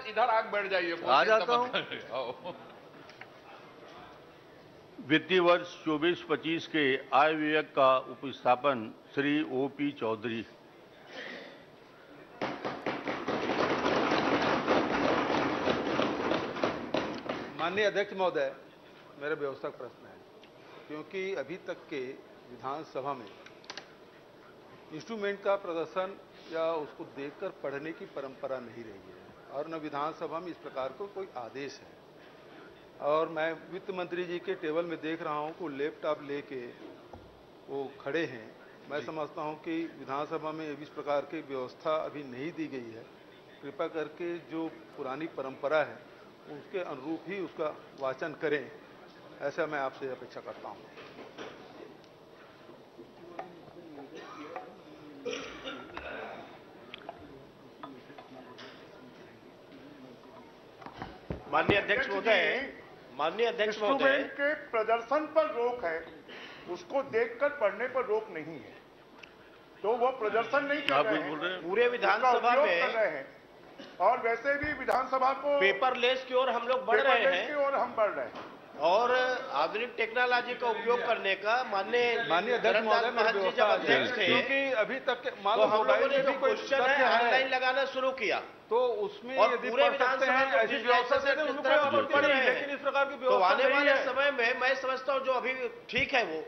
इधर आग बैठ जाइए, आ जाता हूं। वित्तीय वर्ष 24-25 के आय व्यय का उपस्थापन श्री O.P. चौधरी। माननीय अध्यक्ष महोदय, मेरा व्यवस्थक प्रश्न है, क्योंकि अभी तक के विधानसभा में इंस्ट्रूमेंट का प्रदर्शन या उसको देखकर पढ़ने की परंपरा नहीं रही है और न विधानसभा में इस प्रकार को कोई आदेश है। और मैं वित्त मंत्री जी के टेबल में देख रहा हूं कि वो लैपटॉप लेके वो खड़े हैं। मैं समझता हूं कि विधानसभा में इस प्रकार की व्यवस्था अभी नहीं दी गई है। कृपया करके जो पुरानी परंपरा है उसके अनुरूप ही उसका वाचन करें, ऐसा मैं आपसे अपेक्षा करता हूं। माननीय अध्यक्ष महोदय, के प्रदर्शन पर रोक है, उसको देखकर पढ़ने पर रोक नहीं है। तो वो प्रदर्शन नहीं कर रहे हैं, पूरे विधानसभा में कर रहे हैं। और वैसे भी विधानसभा को पेपरलेस की ओर हम लोग बढ़ रहे हैं और आधुनिक टेक्नोलॉजी का उपयोग करने का माननीय अध्यक्ष महोदय जब अध्यक्ष थे, क्योंकि अभी तक तो हम लोगों ने जो क्वेश्चन है ऑनलाइन लगाना शुरू किया, तो उसमें और यदि पूरे विधानसभा ऐसी व्यवस्था से पढ़ रहे हैं, लेकिन इस प्रकार की तो व्यवस्था आने वाले समय में मैं समझता हूँ जो अभी ठीक है वो,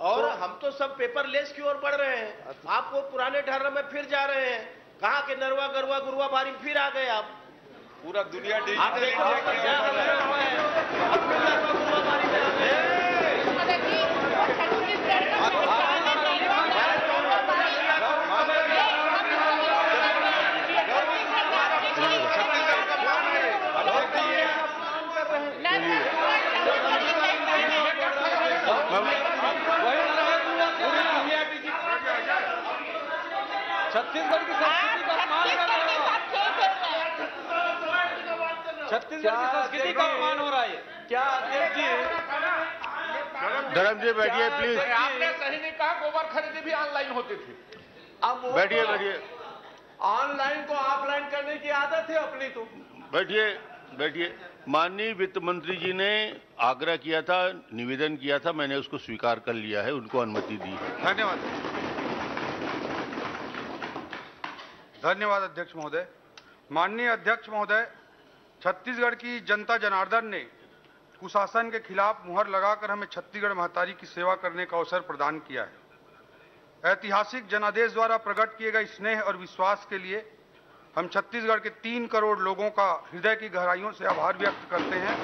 और हम तो सब पेपरलेस की ओर बढ़ रहे हैं। आप वो पुराने ढर्रे में फिर जा रहे हैं। कहा कि नरवा गरवा गुरुआ बारी फिर आ गए आप। पूरा दुनिया छत्तीसगढ़ की संस्कृति का अपमान कर रहे हो। छत्तीसगढ़ की संस्कृति का अपमान हो रहा है। क्या अध्यक्ष जी, धर्म जी बैठिए प्लीज। आपने सही नहीं कहा, गोबर खरीदी भी ऑनलाइन होती थी। अब बैठिए ऑनलाइन को ऑफलाइन करने की आदत है अपनी। तो बैठिए। माननीय वित्त मंत्री जी ने आग्रह किया था, निवेदन किया था, मैंने उसको स्वीकार कर लिया है, उनको अनुमति दी है। धन्यवाद अध्यक्ष महोदय। माननीय अध्यक्ष महोदय, छत्तीसगढ़ की जनता जनार्दन ने कुशासन के खिलाफ मुहर लगाकर हमें छत्तीसगढ़ महतारी की सेवा करने का अवसर प्रदान किया है। ऐतिहासिक जनादेश द्वारा प्रकट किए गए स्नेह और विश्वास के लिए हम छत्तीसगढ़ के 3 करोड़ लोगों का हृदय की गहराइयों से आभार व्यक्त करते हैं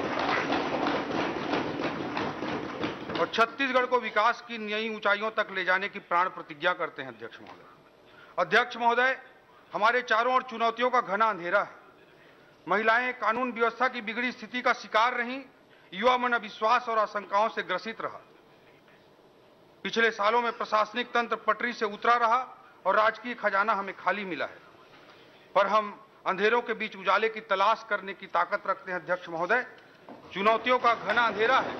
और छत्तीसगढ़ को विकास की नई ऊंचाइयों तक ले जाने की प्राण प्रतिज्ञा करते हैं। अध्यक्ष महोदय, हमारे चारों ओर चुनौतियों का घना अंधेरा है। महिलाएं कानून व्यवस्था की बिगड़ी स्थिति का शिकार रहीं, युवा मन अविश्वास और आशंकाओं से ग्रसित रहा। पिछले सालों में प्रशासनिक तंत्र पटरी से उतरा रहा और राजकीय खजाना हमें खाली मिला है, पर हम अंधेरों के बीच उजाले की तलाश करने की ताकत रखते हैं। अध्यक्ष महोदय, चुनौतियों का घना अंधेरा है।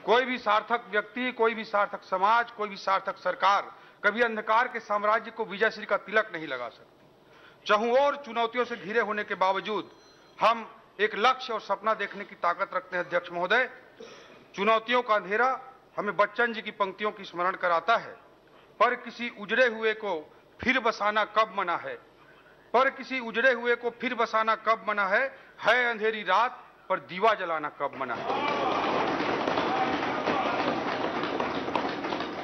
कोई भी सार्थक व्यक्ति, कोई भी सार्थक समाज, कोई भी सार्थक सरकार कभी अंधकार के साम्राज्य को विजयश्री का तिलक नहीं लगा सकती। चारों ओर चुनौतियों से घिरे होने के बावजूद हम एक लक्ष्य और सपना देखने की ताकत रखते हैं। अध्यक्ष महोदय, चुनौतियों का अंधेरा हमें बच्चन जी की पंक्तियों की स्मरण कराता है, पर किसी उजड़े हुए को फिर बसाना कब मना है, पर किसी उजड़े हुए को फिर बसाना कब मना है अंधेरी रात पर दीवा जलाना कब मना है।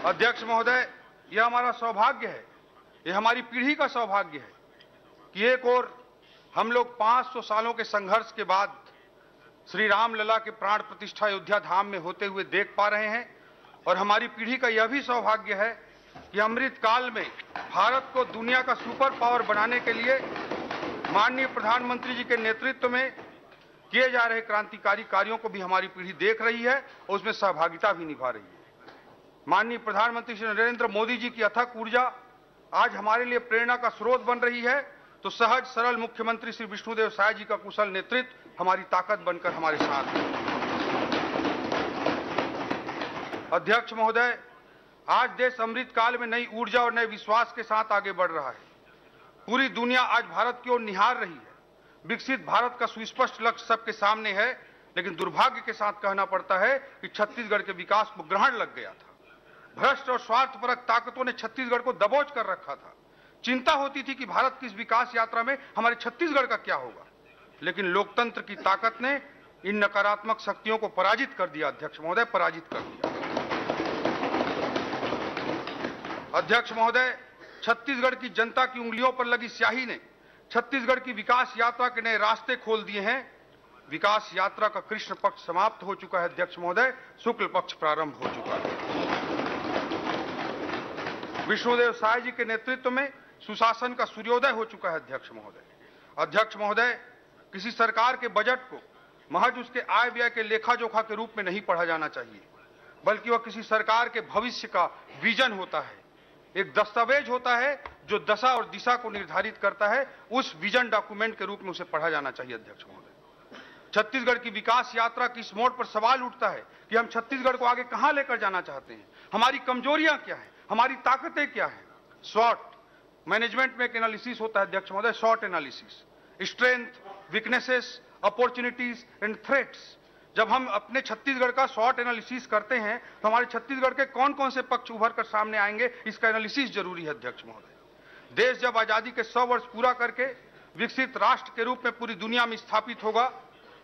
अध्यक्ष महोदय, यह हमारा सौभाग्य है, यह हमारी पीढ़ी का सौभाग्य है कि एक और हम लोग 500 सालों के संघर्ष के बाद श्री राम लला के प्राण प्रतिष्ठा अयोध्या धाम में होते हुए देख पा रहे हैं, और हमारी पीढ़ी का यह भी सौभाग्य है कि अमृत काल में भारत को दुनिया का सुपर पावर बनाने के लिए माननीय प्रधानमंत्री जी के नेतृत्व में किए जा रहे क्रांतिकारी कार्यों को भी हमारी पीढ़ी देख रही है और उसमें सहभागिता भी निभा रही है। माननीय प्रधानमंत्री श्री नरेंद्र मोदी जी की अथक ऊर्जा आज हमारे लिए प्रेरणा का स्रोत बन रही है, तो सहज सरल मुख्यमंत्री श्री विष्णुदेव साय जी का कुशल नेतृत्व हमारी ताकत बनकर हमारे साथ है। अध्यक्ष महोदय, आज देश अमृत काल में नई ऊर्जा और नए विश्वास के साथ आगे बढ़ रहा है। पूरी दुनिया आज भारत की ओर निहार रही है। विकसित भारत का सुस्पष्ट लक्ष्य सबके सामने है, लेकिन दुर्भाग्य के साथ कहना पड़ता है कि छत्तीसगढ़ के विकास को ग्रहण लग गया था। भ्रष्ट और स्वार्थपरक ताकतों ने छत्तीसगढ़ को दबोच कर रखा था। चिंता होती थी कि भारत की इस विकास यात्रा में हमारे छत्तीसगढ़ का क्या होगा, लेकिन लोकतंत्र की ताकत ने इन नकारात्मक शक्तियों को पराजित कर दिया। अध्यक्ष महोदय, पराजित कर दिया। अध्यक्ष महोदय, छत्तीसगढ़ की जनता की उंगलियों पर लगी स्याही ने छत्तीसगढ़ की विकास यात्रा के नए रास्ते खोल दिए हैं। विकास यात्रा का कृष्ण पक्ष समाप्त हो चुका है। अध्यक्ष महोदय, शुक्ल पक्ष प्रारंभ हो चुका है। विष्णुदेव साय जी के नेतृत्व में सुशासन का सूर्योदय हो चुका है। अध्यक्ष महोदय, किसी सरकार के बजट को महज उसके आय व्यय के लेखा जोखा के रूप में नहीं पढ़ा जाना चाहिए, बल्कि वह किसी सरकार के भविष्य का विजन होता है, एक दस्तावेज होता है जो दशा और दिशा को निर्धारित करता है। उस विजन डॉक्यूमेंट के रूप में उसे पढ़ा जाना चाहिए। अध्यक्ष महोदय, छत्तीसगढ़ की विकास यात्रा की इस मोड़ पर सवाल उठता है कि हम छत्तीसगढ़ को आगे कहां लेकर जाना चाहते हैं, हमारी कमजोरियां क्या हैं, हमारी ताकतें क्या हैं। शॉर्ट मैनेजमेंट में एक एनालिसिस होता है। अध्यक्ष महोदय, short analysis, strength, weaknesses, opportunities and threats. जब हम अपने छत्तीसगढ़ का शॉर्ट एनालिसिस करते हैं तो हमारे छत्तीसगढ़ के कौन कौन से पक्ष उभर कर सामने आएंगे, इसका एनालिसिस जरूरी है। अध्यक्ष महोदय, देश जब आजादी के 100 वर्ष पूरा करके विकसित राष्ट्र के रूप में पूरी दुनिया में स्थापित होगा,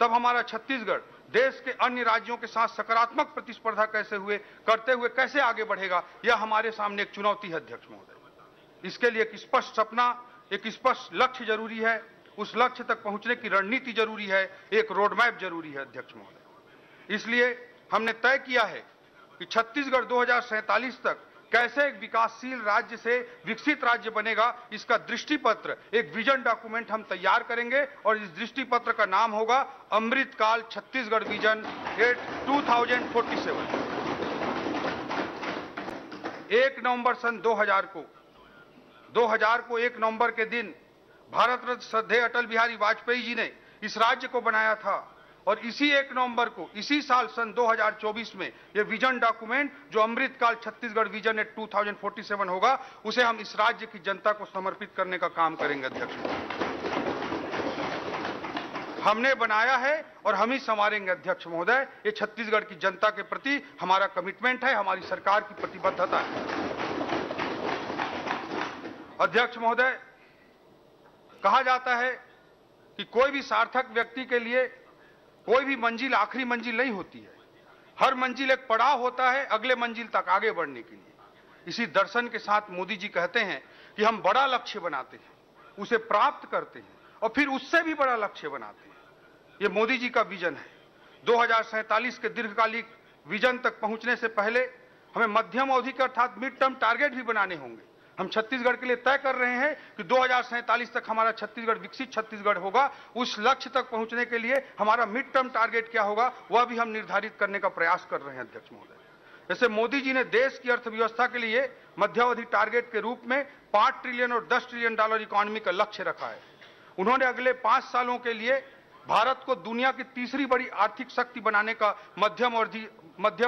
तब हमारा छत्तीसगढ़ देश के अन्य राज्यों के साथ सकारात्मक प्रतिस्पर्धा करते हुए कैसे आगे बढ़ेगा, यह हमारे सामने एक चुनौती है। अध्यक्ष महोदय, इसके लिए एक स्पष्ट सपना, एक स्पष्ट लक्ष्य जरूरी है। उस लक्ष्य तक पहुंचने की रणनीति जरूरी है, एक रोड मैप जरूरी है। अध्यक्ष महोदय, इसलिए हमने तय किया है कि छत्तीसगढ़ 2047 तक कैसे एक विकासशील राज्य से विकसित राज्य बनेगा, इसका दृष्टिपत्र, एक विजन डॉक्यूमेंट हम तैयार करेंगे और इस दृष्टिपत्र का नाम होगा अमृतकाल छत्तीसगढ़ विजन 2047। 1 नवंबर सन 2000 को 1 नवंबर के दिन भारत रत्न श्रद्धेय अटल बिहारी वाजपेयी जी ने इस राज्य को बनाया था, और इसी 1 नवंबर को इसी साल सन 2024 में यह विजन डॉक्यूमेंट जो अमृतकाल छत्तीसगढ़ विजन 2047 होगा, उसे हम इस राज्य की जनता को समर्पित करने का काम करेंगे। अध्यक्ष, हमने बनाया है और हम ही संवारेंगे। अध्यक्ष महोदय, ये छत्तीसगढ़ की जनता के प्रति हमारा कमिटमेंट है, हमारी सरकार की प्रतिबद्धता है। अध्यक्ष महोदय, कहा जाता है कि कोई भी सार्थक व्यक्ति के लिए कोई भी मंजिल आखिरी मंजिल नहीं होती है, हर मंजिल एक पड़ाव होता है अगले मंजिल तक आगे बढ़ने के लिए। इसी दर्शन के साथ मोदी जी कहते हैं कि हम बड़ा लक्ष्य बनाते हैं, उसे प्राप्त करते हैं और फिर उससे भी बड़ा लक्ष्य बनाते हैं। ये मोदी जी का विजन है। 2047 के दीर्घकालिक विजन तक पहुंचने से पहले हमें मध्यम अवधि के अर्थात मिड टर्म टारगेट भी बनाने होंगे। हम छत्तीसगढ़ के लिए तय कर रहे हैं कि 2047 तक हमारा छत्तीसगढ़ विकसित छत्तीसगढ़ होगा। उस लक्ष्य तक पहुंचने के लिए हमारा मिड टर्म टारगेट क्या होगा, वह भी हम निर्धारित करने का प्रयास कर रहे हैं। अध्यक्ष महोदय, जैसे मोदी जी ने देश की अर्थव्यवस्था के लिए मध्यावधि टारगेट के रूप में 5 ट्रिलियन और 10 ट्रिलियन डॉलर इकोनॉमी का लक्ष्य रखा है, उन्होंने अगले 5 सालों के लिए भारत को दुनिया की तीसरी बड़ी आर्थिक शक्ति बनाने का मध्यम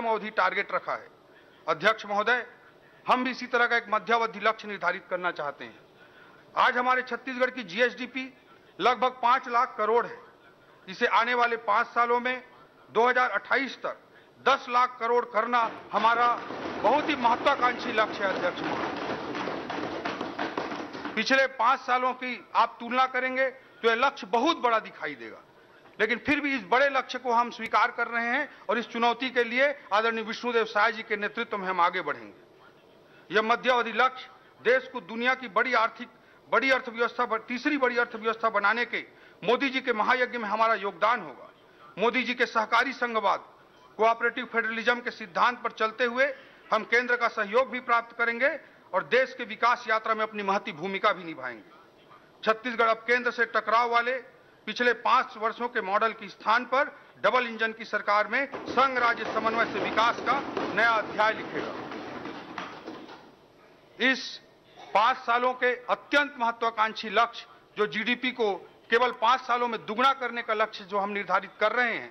अवधि टारगेट रखा है। अध्यक्ष महोदय, हम भी इसी तरह का एक मध्यावधि लक्ष्य निर्धारित करना चाहते हैं। आज हमारे छत्तीसगढ़ की जीएसडीपी लगभग 5 लाख करोड़ है। इसे आने वाले 5 सालों में 2028 तक 10 लाख करोड़ करना हमारा बहुत ही महत्वाकांक्षी लक्ष्य है। अध्यक्ष महोदय, पिछले 5 सालों की आप तुलना करेंगे तो यह लक्ष्य बहुत बड़ा दिखाई देगा, लेकिन फिर भी इस बड़े लक्ष्य को हम स्वीकार कर रहे हैं और इस चुनौती के लिए आदरणीय विष्णुदेव साय जी के नेतृत्व में हम आगे बढ़ेंगे। यह मध्यावधि लक्ष्य देश को दुनिया की तीसरी बड़ी अर्थव्यवस्था बनाने के मोदी जी के महायज्ञ में हमारा योगदान होगा। मोदी जी के सहकारी संघवाद, कोऑपरेटिव फेडरलिज्म के सिद्धांत पर चलते हुए हम केंद्र का सहयोग भी प्राप्त करेंगे और देश के विकास यात्रा में अपनी महती भूमिका भी निभाएंगे। छत्तीसगढ़ अब केंद्र से टकराव वाले पिछले 5 वर्षों के मॉडल के स्थान पर डबल इंजन की सरकार में संघ राज्य समन्वय से विकास का नया अध्याय लिखेगा। इस 5 सालों के अत्यंत महत्वाकांक्षी लक्ष्य, जो जीडीपी को केवल 5 सालों में दुगना करने का लक्ष्य जो हम निर्धारित कर रहे हैं,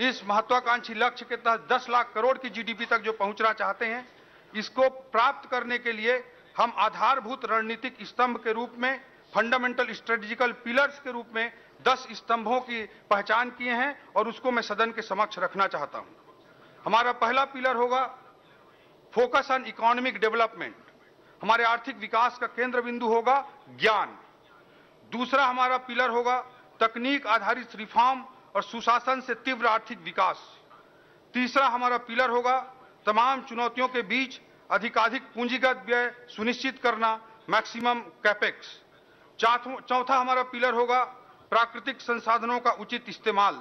इस महत्वाकांक्षी लक्ष्य के तहत 10 लाख करोड़ की जीडीपी तक जो पहुंचना चाहते हैं, इसको प्राप्त करने के लिए हम आधारभूत रणनीतिक स्तंभ के रूप में फंडामेंटल स्ट्रेटेजिकल पिलर्स के रूप में 10 स्तंभों की पहचान किए हैं और उसको मैं सदन के समक्ष रखना चाहता हूं। हमारा पहला पिलर होगा फोकस ऑन इकोनॉमिक डेवलपमेंट। हमारे आर्थिक विकास का केंद्र बिंदु होगा ज्ञान। दूसरा हमारा पिलर होगा तकनीक आधारित रिफॉर्म और सुशासन से तीव्र आर्थिक विकास। तीसरा हमारा पिलर होगा तमाम चुनौतियों के बीच अधिकाधिक पूंजीगत व्यय सुनिश्चित करना, मैक्सिमम कैपेक्स। चौथा हमारा पिलर होगा प्राकृतिक संसाधनों का उचित इस्तेमाल।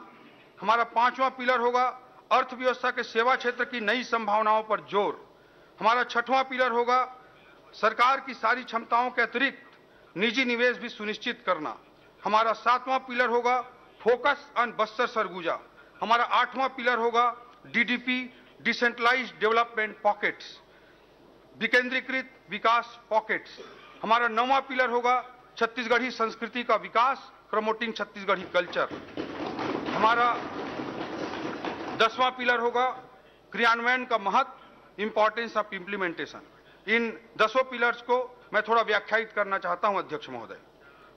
हमारा पांचवा पिलर होगा अर्थव्यवस्था के सेवा क्षेत्र की नई संभावनाओं पर जोर। हमारा छठवां पिलर होगा सरकार की सारी क्षमताओं के अतिरिक्त निजी निवेश भी सुनिश्चित करना। हमारा सातवां पिलर होगा फोकस ऑन बस्तर सरगुजा। हमारा आठवां पिलर होगा डीडीपी डिसेंट्रलाइज्ड डेवलपमेंट पॉकेट्स, विकेंद्रीकृत विकास पॉकेट्स। हमारा नौवां पिलर होगा छत्तीसगढ़ी संस्कृति का विकास, प्रमोटिंग छत्तीसगढ़ी कल्चर। हमारा 10वां पिलर होगा क्रियान्वयन का महत्व, importance of implementation. In 10 pillars को मैं थोड़ा व्याख्यायित करना चाहता हूं अध्यक्ष महोदय।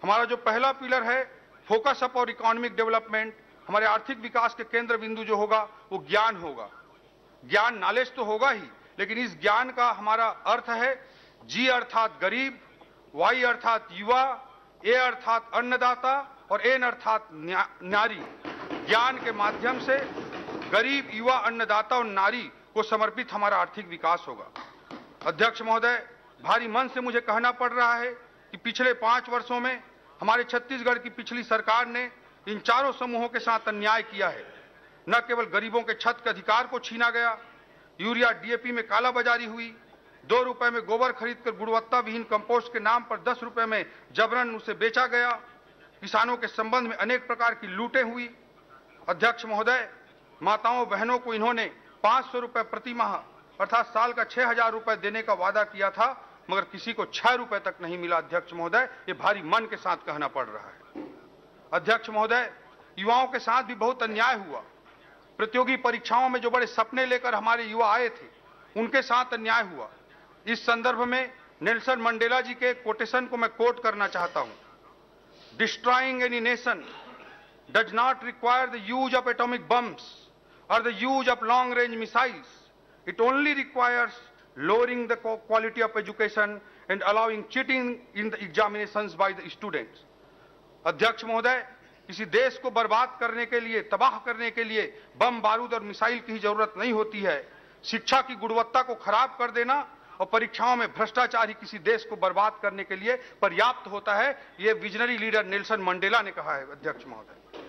हमारा जो पहला पिलर है फोकस अप और इकोनॉमिक डेवलपमेंट, हमारे आर्थिक विकास के केंद्र बिंदु जो होगा वो ज्ञान होगा। ज्ञान नॉलेज तो होगा ही, लेकिन इस ज्ञान का हमारा अर्थ है जी अर्थात गरीब, वाई अर्थात युवा, ए अर्थात अन्नदाता और एन अर्थात नारी। ज्ञान के माध्यम से गरीब, युवा, अन्नदाता और नारी को समर्पित हमारा आर्थिक विकास होगा। अध्यक्ष महोदय, भारी मन से मुझे कहना पड़ रहा है कि पिछले 5 वर्षों में हमारे छत्तीसगढ़ की पिछली सरकार ने इन चारों समूहों के साथ अन्याय किया है। न केवल गरीबों के छत के अधिकार को छीना गया, यूरिया डीएपी में कालाबाजारी हुई, 2 रुपए में गोबर खरीदकर गुणवत्ता विहीन कंपोस्ट के नाम पर 10 रुपए में जबरन उसे बेचा गया, किसानों के संबंध में अनेक प्रकार की लूटें हुई। अध्यक्ष महोदय, माताओं बहनों को इन्होंने 500 रुपए प्रति माह अर्थात साल का 6,000 रुपए देने का वादा किया था, मगर किसी को 6 रुपए तक नहीं मिला। अध्यक्ष महोदय, ये भारी मन के साथ कहना पड़ रहा है। अध्यक्ष महोदय, युवाओं के साथ भी बहुत अन्याय हुआ। प्रतियोगी परीक्षाओं में जो बड़े सपने लेकर हमारे युवा आए थे, उनके साथ अन्याय हुआ। इस संदर्भ में नेल्सन मंडेला जी के कोटेशन को मैं कोट करना चाहता हूं। Destroying any nation does not require the use of atomic bombs or the use of long range missiles. It only requires lowering the quality of education and allowing cheating in the examinations by the students. अध्यक्ष महोदय, किसी देश को बर्बाद करने के लिए, तबाह करने के लिए बम बारूद और मिसाइल की जरूरत नहीं होती है। शिक्षा की गुणवत्ता को खराब कर देना और परीक्षाओं में भ्रष्टाचार ही किसी देश को बर्बाद करने के लिए पर्याप्त होता है। ये विजनरी लीडर नेल्सन मंडेला ने कहा है। अध्यक्ष महोदय,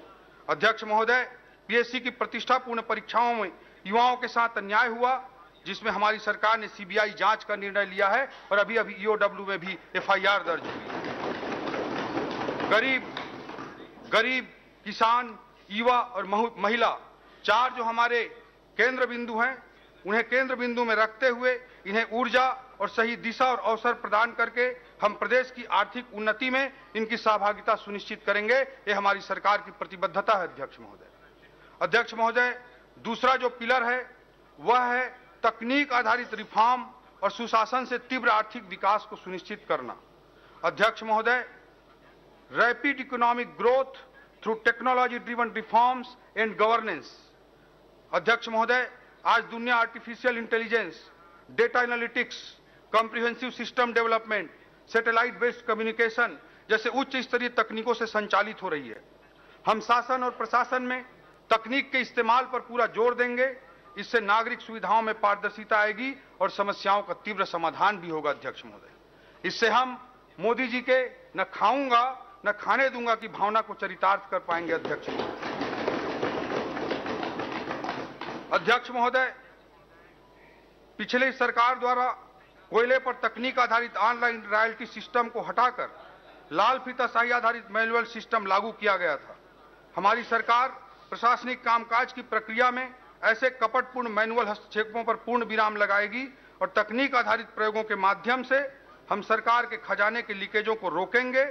अध्यक्ष महोदय, पीएससी की प्रतिष्ठापूर्ण परीक्षाओं में युवाओं के साथ अन्याय हुआ, जिसमें हमारी सरकार ने सीबीआई जांच का निर्णय लिया है और अभी ईओडब्ल्यू में भी एफआईआर दर्ज हुई। गरीब, किसान, युवा और महिला, 4 जो हमारे केंद्र बिंदु हैं, उन्हें केंद्र बिंदु में रखते हुए इन्हें ऊर्जा और सही दिशा और अवसर प्रदान करके हम प्रदेश की आर्थिक उन्नति में इनकी सहभागिता सुनिश्चित करेंगे। ये हमारी सरकार की प्रतिबद्धता है। अध्यक्ष महोदय, अध्यक्ष महोदय, दूसरा जो पिलर है वह है तकनीक आधारित रिफॉर्म और सुशासन से तीव्र आर्थिक विकास को सुनिश्चित करना। अध्यक्ष महोदय, rapid economic growth through technology driven reforms and governance. अध्यक्ष महोदय, आज दुनिया artificial intelligence, data analytics, comprehensive system development, satellite based communication जैसे उच्च स्तरीय तकनीकों से संचालित हो रही है। हम शासन और प्रशासन में तकनीक के इस्तेमाल पर पूरा जोर देंगे। इससे नागरिक सुविधाओं में पारदर्शिता आएगी और समस्याओं का तीव्र समाधान भी होगा। अध्यक्ष महोदय, इससे हम मोदी जी के न खाऊंगा न खाने दूंगा की भावना को चरितार्थ कर पाएंगे। अध्यक्ष महोदय, अध्यक्ष महोदय, पिछली सरकार द्वारा कोयले पर तकनीक आधारित ऑनलाइन रॉयल्टी सिस्टम को हटाकर लाल फीताशाही आधारित मैनुअल सिस्टम लागू किया गया था। हमारी सरकार प्रशासनिक कामकाज की प्रक्रिया में ऐसे कपटपूर्ण मैनुअल हस्तक्षेपों पर पूर्ण विराम लगाएगी और तकनीक आधारित प्रयोगों के माध्यम से हम सरकार के खजाने के लीकेजों को रोकेंगे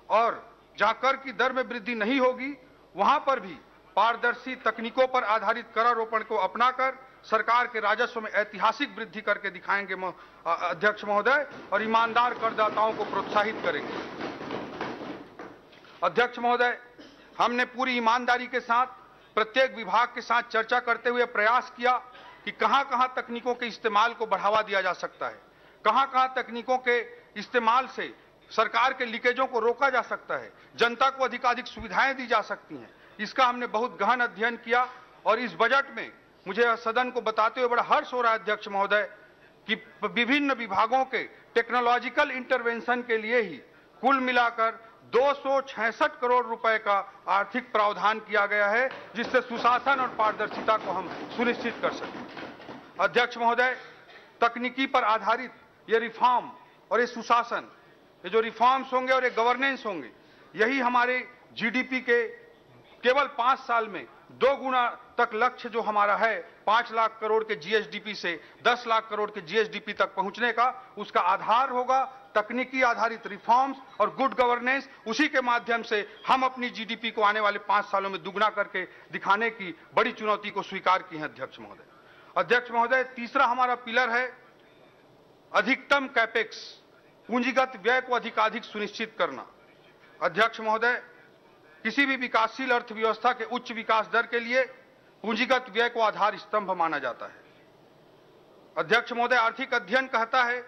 और जहां कर की दर में वृद्धि नहीं होगी वहां पर भी पारदर्शी तकनीकों पर आधारित करारोपण को अपनाकर सरकार के राजस्व में ऐतिहासिक वृद्धि करके दिखाएंगे अध्यक्ष महोदय, और ईमानदार करदाताओं को प्रोत्साहित करेंगे। अध्यक्ष महोदय, हमने पूरी ईमानदारी के साथ प्रत्येक विभाग के साथ चर्चा करते हुए प्रयास किया कि कहां-कहां तकनीकों के इस्तेमाल को बढ़ावा दिया जा सकता है, कहां-कहां तकनीकों के इस्तेमाल से सरकार के लीकेजों को रोका जा सकता है, जनता को अधिकाधिक सुविधाएं दी जा सकती हैं। इसका हमने बहुत गहन अध्ययन किया और इस बजट में मुझे सदन को बताते हुए बड़ा हर्ष हो रहा है अध्यक्ष महोदय कि विभिन्न विभागों के टेक्नोलॉजिकल इंटरवेंशन के लिए ही कुल मिलाकर 266 करोड़ रुपए का आर्थिक प्रावधान किया गया है, जिससे सुशासन और पारदर्शिता को हम सुनिश्चित कर सकें। अध्यक्ष महोदय, तकनीकी पर आधारित ये रिफॉर्म और ये सुशासन, ये जो रिफॉर्म्स होंगे और ये गवर्नेंस होंगे, यही हमारे जीडीपी के केवल 5 साल में 2 गुना तक लक्ष्य जो हमारा है 5 लाख करोड़ के जीएसडीपी से 10 लाख करोड़ के जीएसडीपी तक पहुंचने का, उसका आधार होगा तकनीकी आधारित रिफॉर्म्स और गुड गवर्नेंस। उसी के माध्यम से हम अपनी जीडीपी को आने वाले 5 सालों में दुगना करके दिखाने की बड़ी चुनौती को स्वीकार की है अध्यक्ष महोदय। अध्यक्ष महोदय, तीसरा हमारा पिलर है अधिकतम कैपेक्स, पूंजीगत व्यय को अधिकाधिक सुनिश्चित करना। अध्यक्ष महोदय, किसी भी विकासशील अर्थव्यवस्था के उच्च विकास दर के लिए पूंजीगत व्यय को आधार स्तंभ माना जाता है। अध्यक्ष महोदय, आर्थिक अध्ययन कहता है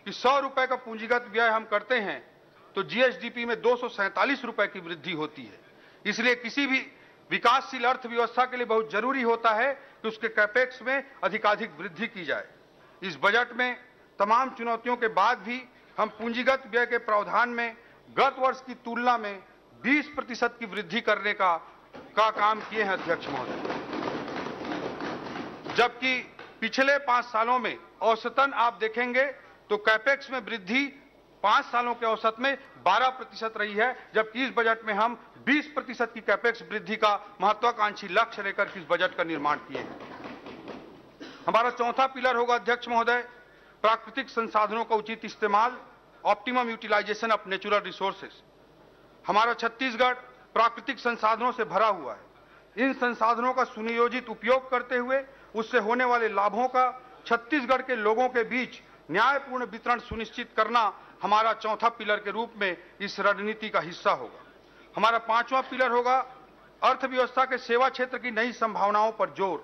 कि 100 रुपए का पूंजीगत व्यय हम करते हैं तो जीएसडीपी में 247 रुपए की वृद्धि होती है। इसलिए किसी भी विकासशील अर्थव्यवस्था के लिए बहुत जरूरी होता है कि उसके कैपेक्स में अधिकाधिक वृद्धि की जाए। इस बजट में तमाम चुनौतियों के बाद भी हम पूंजीगत व्यय के प्रावधान में गत वर्ष की तुलना में 20% की वृद्धि करने का काम किए हैं अध्यक्ष महोदय, जबकि पिछले 5 सालों में औसतन आप देखेंगे तो कैपेक्स में वृद्धि 5 सालों के औसत में 12% रही है, जबकि इस बजट में हम 20% की कैपेक्स वृद्धि का महत्वाकांक्षी लक्ष्य लेकर इस बजट का निर्माण किए हैं। हमारा चौथा पिलर होगा अध्यक्ष महोदय, प्राकृतिक संसाधनों का उचित इस्तेमाल, optimum utilisation of natural resources. हमारा छत्तीसगढ़ प्राकृतिक संसाधनों से भरा हुआ है। इन संसाधनों का सुनियोजित उपयोग करते हुए उससे होने वाले लाभों का छत्तीसगढ़ के लोगों के बीच न्यायपूर्ण वितरण सुनिश्चित करना हमारा चौथा पिलर के रूप में इस रणनीति का हिस्सा होगा। हमारा 5वां पिलर होगा अर्थव्यवस्था के सेवा क्षेत्र की नई संभावनाओं पर जोर।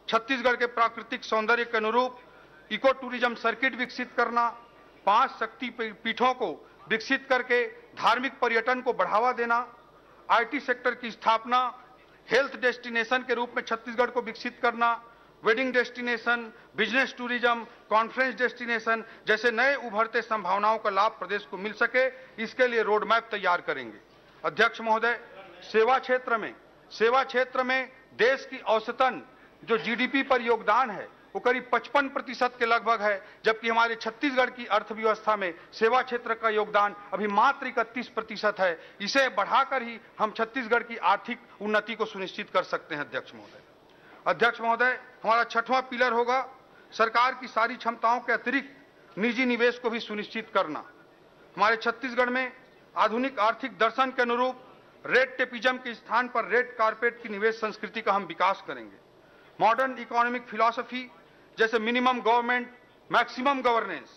छत्तीसगढ़ के प्राकृतिक सौंदर्य के अनुरूप इको टूरिज्म सर्किट विकसित करना, 5 शक्ति पीठों को विकसित करके धार्मिक पर्यटन को बढ़ावा देना, आईटी सेक्टर की स्थापना, हेल्थ डेस्टिनेशन के रूप में छत्तीसगढ़ को विकसित करना, wedding destination, business tourism, conference destination जैसे नए उभरते संभावनाओं का लाभ प्रदेश को मिल सके, इसके लिए रोड मैप तैयार करेंगे। अध्यक्ष महोदय, सेवा क्षेत्र में देश की औसतन जो जीडीपी पर योगदान है वो करीब 55% के लगभग है, जबकि हमारे छत्तीसगढ़ की अर्थव्यवस्था में सेवा क्षेत्र का योगदान अभी मात्र 31% है। इसे बढ़ाकर ही हम छत्तीसगढ़ की आर्थिक उन्नति को सुनिश्चित कर सकते हैं अध्यक्ष महोदय, हमारा 6वां पिलर होगा सरकार की सारी क्षमताओं के अतिरिक्त निजी निवेश को भी सुनिश्चित करना। हमारे छत्तीसगढ़ में आधुनिक आर्थिक दर्शन के अनुरूप रेड टेपिज्म के स्थान पर रेड कारपेट की निवेश संस्कृति का हम विकास करेंगे। मॉडर्न इकोनॉमिक फिलॉसफी जैसे minimum government maximum governance,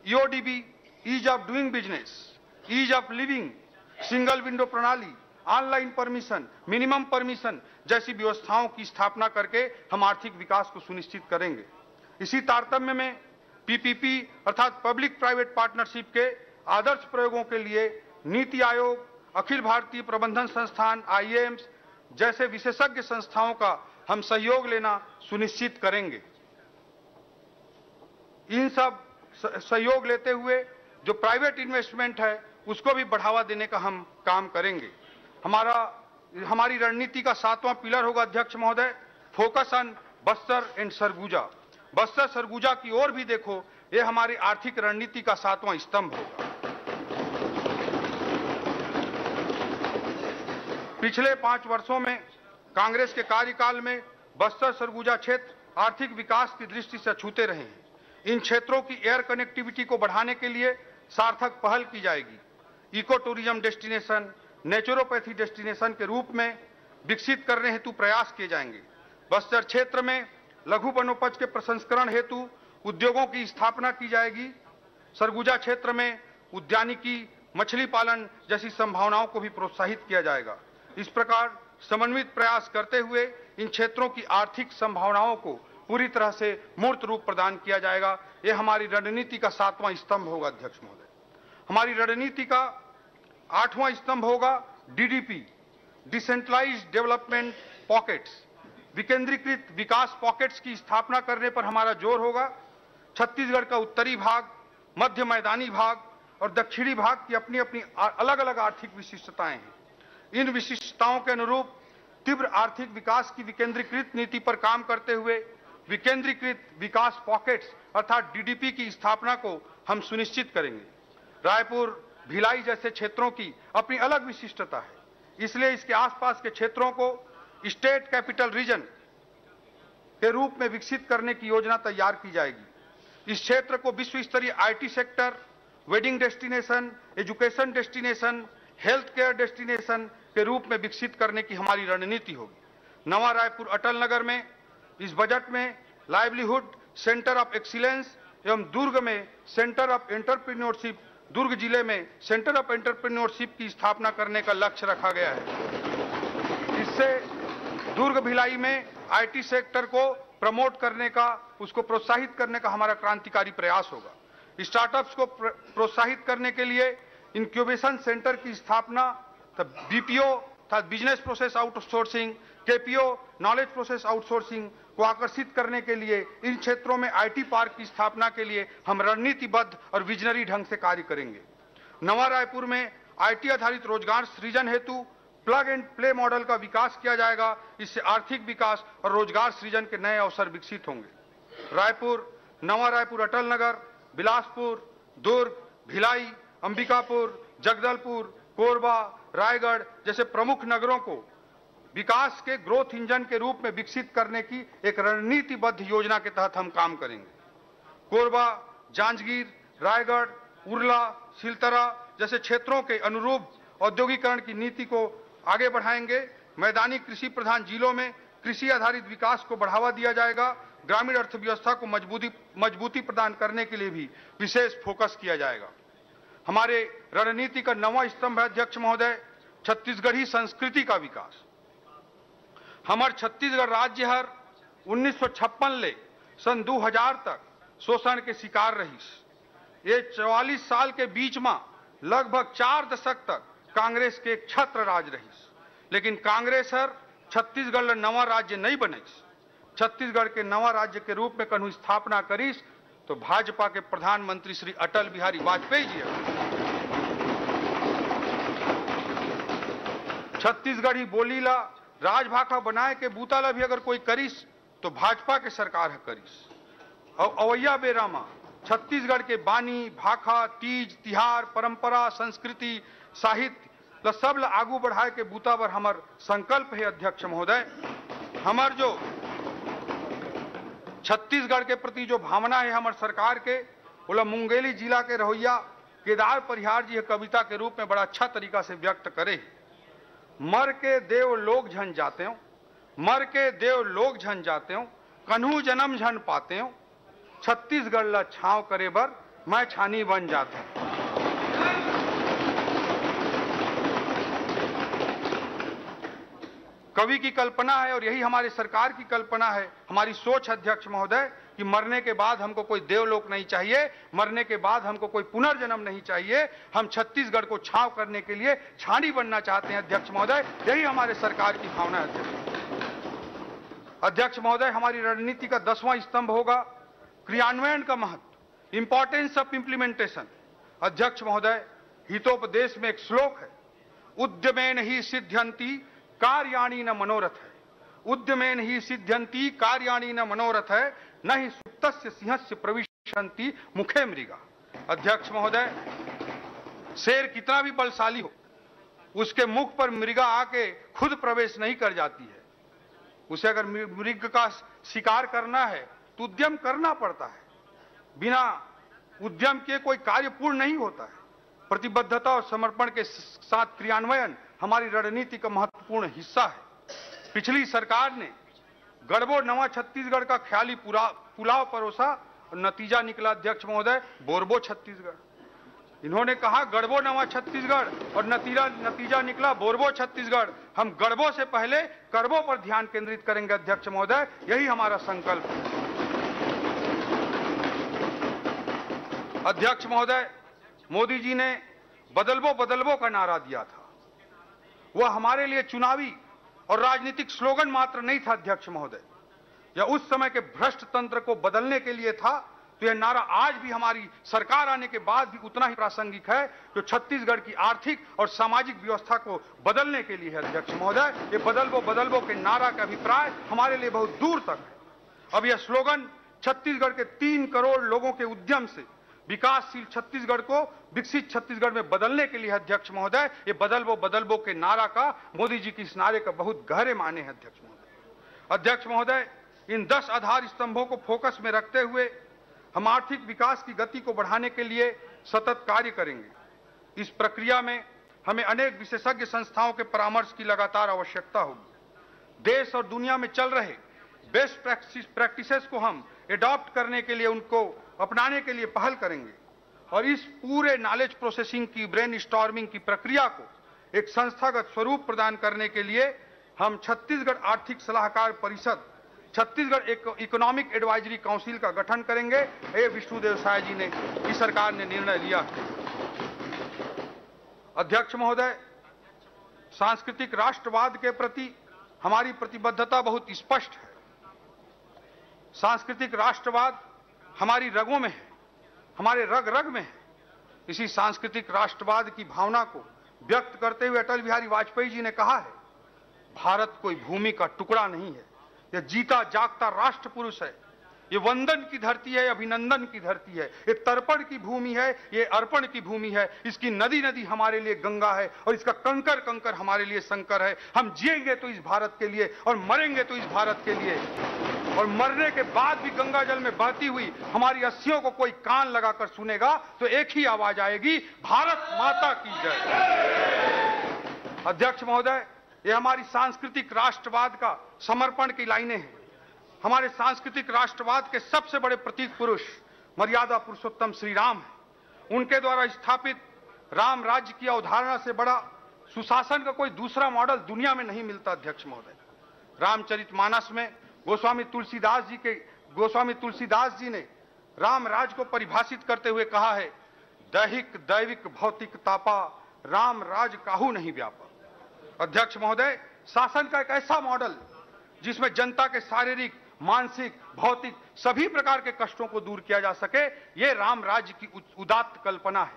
EODB ease of doing business, ease of living, single window प्रणाली, ऑनलाइन परमिशन, मिनिमम परमिशन जैसी व्यवस्थाओं की स्थापना करके हम आर्थिक विकास को सुनिश्चित करेंगे। इसी तारतम्य में पीपीपी अर्थात पब्लिक प्राइवेट पार्टनरशिप के आदर्श प्रयोगों के लिए नीति आयोग, अखिल भारतीय प्रबंधन संस्थान आईएएम्स जैसे विशेषज्ञ संस्थाओं का हम सहयोग लेना सुनिश्चित करेंगे। इन सब सहयोग लेते हुए जो प्राइवेट इन्वेस्टमेंट है उसको भी बढ़ावा देने का हम काम करेंगे। हमारी रणनीति का 7वां पिलर होगा अध्यक्ष महोदय, focus on Bastar and Surguja. Bastar Surguja की ओर भी देखो, ये हमारी आर्थिक रणनीति का 7वां स्तंभ होगा। पिछले 5 वर्षों में कांग्रेस के कार्यकाल में बस्तर सरगुजा क्षेत्र आर्थिक विकास की दृष्टि से अछूते रहे हैं। इन क्षेत्रों की एयर कनेक्टिविटी को बढ़ाने के लिए सार्थक पहल की जाएगी। Eco tourism destination, naturopathy destination के रूप में विकसित करने हेतु प्रयास किए जाएंगे। बस्तर क्षेत्र में लघु वनोपज के प्रसंस्करण हेतु उद्योगों की स्थापना की जाएगी। सरगुजा क्षेत्र में उद्यानिकी, मछली पालन जैसी संभावनाओं को भी प्रोत्साहित किया जाएगा। इस प्रकार समन्वित प्रयास करते हुए इन क्षेत्रों की आर्थिक संभावनाओं को पूरी तरह से मूर्त रूप प्रदान किया जाएगा। यह हमारी रणनीति का 7वां स्तंभ होगा। अध्यक्ष महोदय, हमारी रणनीति का 8वां स्तंभ होगा डीडीपी, डिसेंट्रलाइज्ड डेवलपमेंट पॉकेट्स। विकेंद्रीकृत विकास पॉकेट्स की स्थापना करने पर हमारा जोर होगा। छत्तीसगढ़ का उत्तरी भाग, मध्य मैदानी भाग और दक्षिणी भाग की अपनी अपनी अलग अलग आर्थिक विशिष्टताएं हैं। इन विशिष्टताओं के अनुरूप तीव्र आर्थिक विकास की विकेंद्रीकृत नीति पर काम करते हुए विकेंद्रीकृत विकास पॉकेट्स अर्थात डीडीपी की स्थापना को हम सुनिश्चित करेंगे। रायपुर, भिलाई जैसे क्षेत्रों की अपनी अलग विशिष्टता है, इसलिए इसके आसपास के क्षेत्रों को स्टेट कैपिटल रीजन के रूप में विकसित करने की योजना तैयार की जाएगी। इस क्षेत्र को विश्व स्तरीय IT sector, wedding destination, education destination, health care destination के रूप में विकसित करने की हमारी रणनीति होगी। नवा रायपुर अटल नगर में इस बजट में लाइवलीहुड सेंटर ऑफ एक्सीलेंस एवं दुर्ग में सेंटर ऑफ एंटरप्रेन्योरशिप, दुर्ग जिले में सेंटर ऑफ एंटरप्रेन्योरशिप की स्थापना करने का लक्ष्य रखा गया है। इससे दुर्ग भिलाई में आईटी सेक्टर को प्रमोट करने का, उसको प्रोत्साहित करने का हमारा क्रांतिकारी प्रयास होगा। स्टार्टअप्स को प्रोत्साहित करने के लिए इंक्यूबेशन सेंटर की स्थापना, बीपीओ था business process outsourcing, KPO knowledge process outsourcing को आकर्षित करने के लिए इन क्षेत्रों में आईटी पार्क की स्थापना के लिए हम रणनीतिबद्ध और विजनरी ढंग से कार्य करेंगे। नवा रायपुर में आईटी आधारित रोजगार सृजन हेतु प्लग एंड प्ले मॉडल का विकास किया जाएगा। इससे आर्थिक विकास और रोजगार सृजन के नए अवसर विकसित होंगे। रायपुर, नवा रायपुर अटल नगर, बिलासपुर, दुर्ग, भिलाई, अंबिकापुर, जगदलपुर, कोरबा, रायगढ़ जैसे प्रमुख नगरों को विकास के ग्रोथ इंजन के रूप में विकसित करने की एक रणनीतिबद्ध योजना के तहत हम काम करेंगे। कोरबा, जांजगीर, रायगढ़, उरला, सिलतरा जैसे क्षेत्रों के अनुरूप औद्योगिकरण की नीति को आगे बढ़ाएंगे। मैदानी कृषि प्रधान जिलों में कृषि आधारित विकास को बढ़ावा दिया जाएगा। ग्रामीण अर्थव्यवस्था को मजबूती प्रदान करने के लिए भी विशेष फोकस किया जाएगा। हमारे रणनीति का 9वां स्तंभ है अध्यक्ष महोदय, छत्तीसगढ़ी संस्कृति का विकास। हमार छत्तीसगढ़ राज्य हर 1956 ले सन 2000 तक शोषण के शिकार रहीस। ये 44 साल के बीच में लगभग 4 दशक तक कांग्रेस के एक छत्र राज रहीस, लेकिन कांग्रेस हर छत्तीसगढ़ नवा राज्य नहीं बनीस। छत्तीसगढ़ के नवा राज्य के रूप में कन्हू स्थापना करीस तो भाजपा के प्रधानमंत्री श्री अटल बिहारी वाजपेयी जी छत्तीसगढ़ी बोली ला राजभाषा बनाए के बूता ला भी अगर कोई करीस तो भाजपा के सरकार है करीस। और अवैया बेरामा छत्तीसगढ़ के बानी, भाखा, तीज, तिहार, परंपरा, संस्कृति, साहित्य सब ला आगू बढ़ाए के बूता पर हमार संकल्प है अध्यक्ष महोदय। हमार जो छत्तीसगढ़ के प्रति जो भावना है हमार सरकार के, बोला मुंगेली जिला के रहोइया केदार परिहार जी कविता के रूप में बड़ा अच्छा तरीका से व्यक्त करे। मर के देव लोग झन जाते हो, मर के देव लोग झन जाते हो, कन्हू जन्म झन पाते हो, छत्तीसगढ़ ला छांव करे बर मैं छानी बन जाते हूं। कवि की कल्पना है और यही हमारी सरकार की कल्पना है, हमारी सोच अध्यक्ष महोदय कि मरने के बाद हमको कोई देवलोक नहीं चाहिए, मरने के बाद हमको कोई पुनर्जन्म नहीं चाहिए। हम छत्तीसगढ़ को छांव करने के लिए छानी बनना चाहते हैं अध्यक्ष महोदय, यही हमारे सरकार की भावना है अध्यक्ष महोदय। हमारी रणनीति का 10वां स्तंभ होगा क्रियान्वयन का महत्व, इंपॉर्टेंस ऑफ इंप्लीमेंटेशन। अध्यक्ष महोदय, हितोपदेश में एक श्लोक है, उद्यमेन ही सिद्ध्यंति कार्याणि न मनोरथ है, उद्यमेन ही सिद्ध्यंति कार्याणि न मनोरथ है, न ही सुप्तस्य सिंहस्य प्रविशन्ति मुखे मृगा। अध्यक्ष महोदय, शेर कितना भी बलशाली हो, उसके मुख पर मृगा आके खुद प्रवेश नहीं कर जाती है। उसे अगर मृग का शिकार करना है तो उद्यम करना पड़ता है, बिना उद्यम के कोई कार्य पूर्ण नहीं होता है। प्रतिबद्धता और समर्पण के साथ क्रियान्वयन हमारी रणनीति का महत्वपूर्ण हिस्सा है। पिछली सरकार ने गढ़बो नवा छत्तीसगढ़ का ख्याली पुलाव परोसा और नतीजा निकला अध्यक्ष महोदय बोरबो छत्तीसगढ़। इन्होंने कहा गढ़बो नवा छत्तीसगढ़ और नतीजा निकला बोरबो छत्तीसगढ़। हम गढ़बो से पहले करबो पर ध्यान केंद्रित करेंगे अध्यक्ष महोदय, यही हमारा संकल्प है। अध्यक्ष महोदय, मोदी जी ने बदलबो का नारा दिया था। वह हमारे लिए चुनावी और राजनीतिक स्लोगन मात्र नहीं था अध्यक्ष महोदय, यह उस समय के भ्रष्ट तंत्र को बदलने के लिए था। तो यह नारा आज भी हमारी सरकार आने के बाद भी उतना ही प्रासंगिक है, जो छत्तीसगढ़ की आर्थिक और सामाजिक व्यवस्था को बदलने के लिए है अध्यक्ष महोदय। ये बदलबो के नारा का अभिप्राय हमारे लिए बहुत दूर तक है। अब यह स्लोगन छत्तीसगढ़ के 3 करोड़ लोगों के उद्यम से विकासशील छत्तीसगढ़ को विकसित छत्तीसगढ़ में बदलने के लिए अध्यक्ष महोदय। ये बदलबो के नारा का, मोदी जी की इस नारे का बहुत गहरे माने हैं अध्यक्ष महोदय। अध्यक्ष महोदय, इन 10 आधार स्तंभों को फोकस में रखते हुए हम आर्थिक विकास की गति को बढ़ाने के लिए सतत कार्य करेंगे। इस प्रक्रिया में हमें अनेक विशेषज्ञ संस्थाओं के परामर्श की लगातार आवश्यकता होगी। देश और दुनिया में चल रहे बेस्ट प्रैक्टिसेस को हम एडॉप्ट करने के लिए, उनको अपनाने के लिए पहल करेंगे और इस पूरे नॉलेज प्रोसेसिंग की, ब्रेन स्टॉर्मिंग की प्रक्रिया को एक संस्थागत स्वरूप प्रदान करने के लिए हम छत्तीसगढ़ आर्थिक सलाहकार परिषद, छत्तीसगढ़ इकोनॉमिक एडवाइजरी काउंसिल का गठन करेंगे। ये विष्णुदेव साय जी ने, की सरकार ने निर्णय लिया। अध्यक्ष महोदय, सांस्कृतिक राष्ट्रवाद के प्रति हमारी प्रतिबद्धता बहुत स्पष्ट है। सांस्कृतिक राष्ट्रवाद हमारी रगों में है, हमारे रग रग में है। इसी सांस्कृतिक राष्ट्रवाद की भावना को व्यक्त करते हुए अटल बिहारी वाजपेयी जी ने कहा है, भारत कोई भूमि का टुकड़ा नहीं है, यह जीता जागता राष्ट्र पुरुष है। ये वंदन की धरती है, अभिनंदन की धरती है, ये तर्पण की भूमि है, ये अर्पण की भूमि है। इसकी नदी नदी हमारे लिए गंगा है और इसका कंकर कंकर हमारे लिए शंकर है। हम जिएंगे तो इस भारत के लिए और मरेंगे तो इस भारत के लिए। और मरने के बाद भी गंगा जल में बहती हुई हमारी अस्थियों को कोई कान लगाकर सुनेगा तो एक ही आवाज आएगी, भारत माता की जय। अध्यक्ष महोदय, ये हमारी सांस्कृतिक राष्ट्रवाद का समर्पण की लाइनें हैं। हमारे सांस्कृतिक राष्ट्रवाद के सबसे बड़े प्रतीक पुरुष मर्यादा पुरुषोत्तम श्री राम हैं। उनके द्वारा स्थापित राम राज्य की अवधारणा से बड़ा सुशासन का कोई दूसरा मॉडल दुनिया में नहीं मिलता अध्यक्ष महोदय। रामचरितमानस में गोस्वामी तुलसीदास जी ने राम राज को परिभाषित करते हुए कहा है, दैहिक दैविक भौतिक तापा राम राज काहू नहीं व्यापा। अध्यक्ष महोदय, शासन का एक ऐसा मॉडल जिसमें जनता के शारीरिक, मानसिक, भौतिक सभी प्रकार के कष्टों को दूर किया जा सके, यह राम राज्य की उदात्त कल्पना है।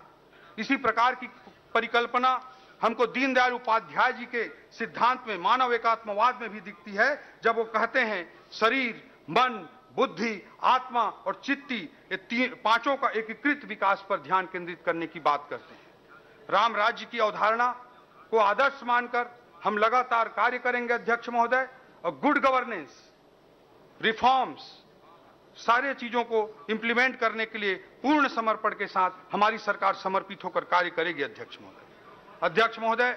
इसी प्रकार की परिकल्पना हमको दीनदयाल उपाध्याय जी के सिद्धांत में, मानव एकात्मवाद में भी दिखती है, जब वो कहते हैं शरीर, मन, बुद्धि, आत्मा और चित्ती, ये पांचों का एकीकृत विकास पर ध्यान केंद्रित करने की बात करते हैं। राम राज्य की अवधारणा को आदर्श मानकर हम लगातार कार्य करेंगे अध्यक्ष महोदय। और गुड गवर्नेंस, रिफॉर्म्स, सारे चीजों को इंप्लीमेंट करने के लिए पूर्ण समर्पण के साथ हमारी सरकार समर्पित होकर कार्य करेगी अध्यक्ष महोदय। अध्यक्ष महोदय,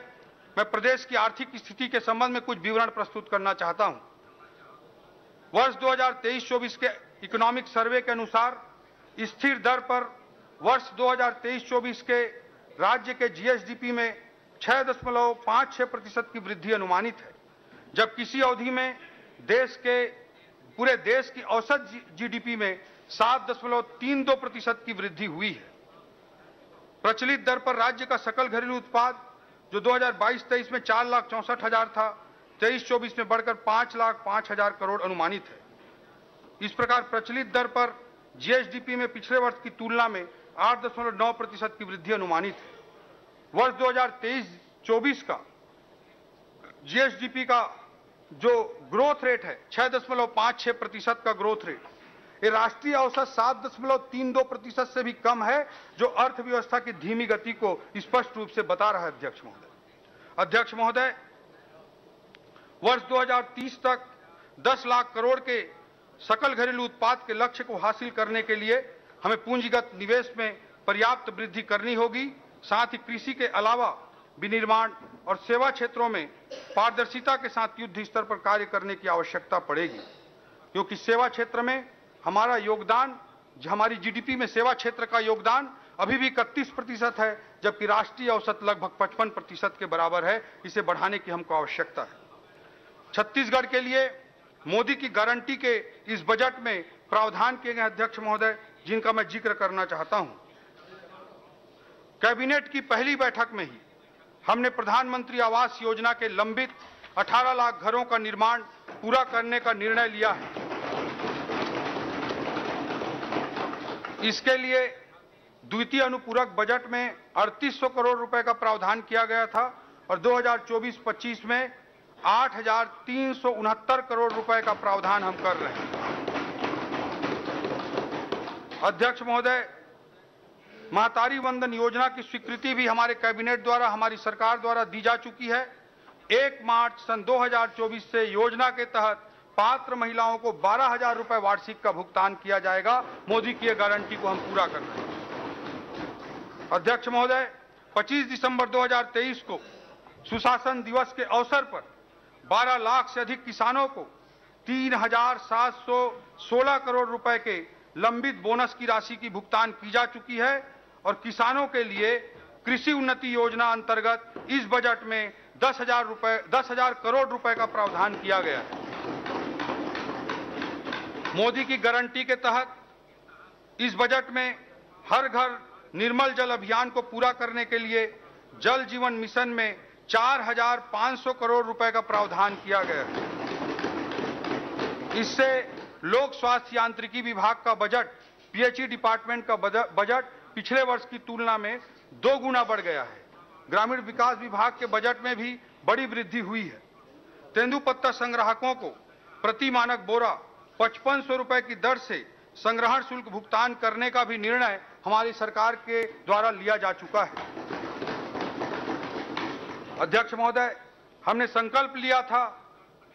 मैं प्रदेश की आर्थिक स्थिति के संबंध में कुछ विवरण प्रस्तुत करना चाहता हूं। वर्ष 2023-24 के इकोनॉमिक सर्वे के अनुसार स्थिर दर पर वर्ष 2023-24 के राज्य के जीएसडीपी में 6.56% की वृद्धि अनुमानित है, जब किसी अवधि में पूरे देश की औसत जीडीपी में 7.32% की वृद्धि हुई है। प्रचलित दर पर राज्य का सकल घरेलू उत्पाद जो 2022-23 में 4,64,000 था, 23-24 में बढ़कर 5,05,000 करोड़ अनुमानित है। इस प्रकार प्रचलित दर पर जीएसडीपी में पिछले वर्ष की तुलना में 8.9% की वृद्धि अनुमानित है। वर्ष 2023-24 का जीएसडीपी का जो ग्रोथ रेट है 6.56% का ग्रोथ रेट, ये राष्ट्रीय औसत 7.32% से भी कम है, जो अर्थव्यवस्था की धीमी गति को स्पष्ट रूप से बता रहा है अध्यक्ष महोदय। अध्यक्ष महोदय, वर्ष 2030 तक 10 लाख करोड़ के सकल घरेलू उत्पाद के लक्ष्य को हासिल करने के लिए हमें पूंजीगत निवेश में पर्याप्त वृद्धि करनी होगी। साथ ही कृषि के अलावा विनिर्माण और सेवा क्षेत्रों में पारदर्शिता के साथ युद्ध स्तर पर कार्य करने की आवश्यकता पड़ेगी, क्योंकि सेवा क्षेत्र में हमारा योगदान, हमारी जीडीपी में सेवा क्षेत्र का योगदान अभी भी 31% है, जबकि राष्ट्रीय औसत लगभग 55% के बराबर है। इसे बढ़ाने की हमको आवश्यकता है। छत्तीसगढ़ के लिए मोदी की गारंटी के इस बजट में प्रावधान किए गए अध्यक्ष महोदय, जिनका मैं जिक्र करना चाहता हूं। कैबिनेट की पहली बैठक में ही हमने प्रधानमंत्री आवास योजना के लंबित 18 लाख घरों का निर्माण पूरा करने का निर्णय लिया है। इसके लिए द्वितीय अनुपूरक बजट में 3800 करोड़ रुपए का प्रावधान किया गया था और 2024-25 में 8369 करोड़ रुपए का प्रावधान हम कर रहे हैं। अध्यक्ष महोदय, महतारी वंदन योजना की स्वीकृति भी हमारे कैबिनेट द्वारा, हमारी सरकार द्वारा दी जा चुकी है। 1 मार्च सन 2024 से योजना के तहत पात्र महिलाओं को 12,000 रुपए वार्षिक का भुगतान किया जाएगा। मोदी की गारंटी को हम पूरा कर रहे हैं। अध्यक्ष महोदय, 25 दिसंबर 2023 को सुशासन दिवस के अवसर पर 12 लाख से अधिक किसानों को 3,716 करोड़ रुपए के लंबित बोनस की राशि की भुगतान की जा चुकी है और किसानों के लिए कृषि उन्नति योजना अंतर्गत इस बजट में 10,000 करोड़ रुपए का प्रावधान किया गया है। मोदी की गारंटी के तहत इस बजट में हर घर निर्मल जल अभियान को पूरा करने के लिए जल जीवन मिशन में 4,500 करोड़ रुपए का प्रावधान किया गया है। इससे लोक स्वास्थ्य यांत्रिकी विभाग का बजट, पीएचई डिपार्टमेंट का बजट पिछले वर्ष की तुलना में 2 गुना बढ़ गया है। ग्रामीण विकास विभाग के बजट में भी बड़ी वृद्धि हुई है। तेंदुपत्ता संग्राहकों को प्रति मानक बोरा 5500 रुपए की दर से संग्रहण शुल्क भुगतान करने का भी निर्णय हमारी सरकार के द्वारा लिया जा चुका है। अध्यक्ष महोदय, हमने संकल्प लिया था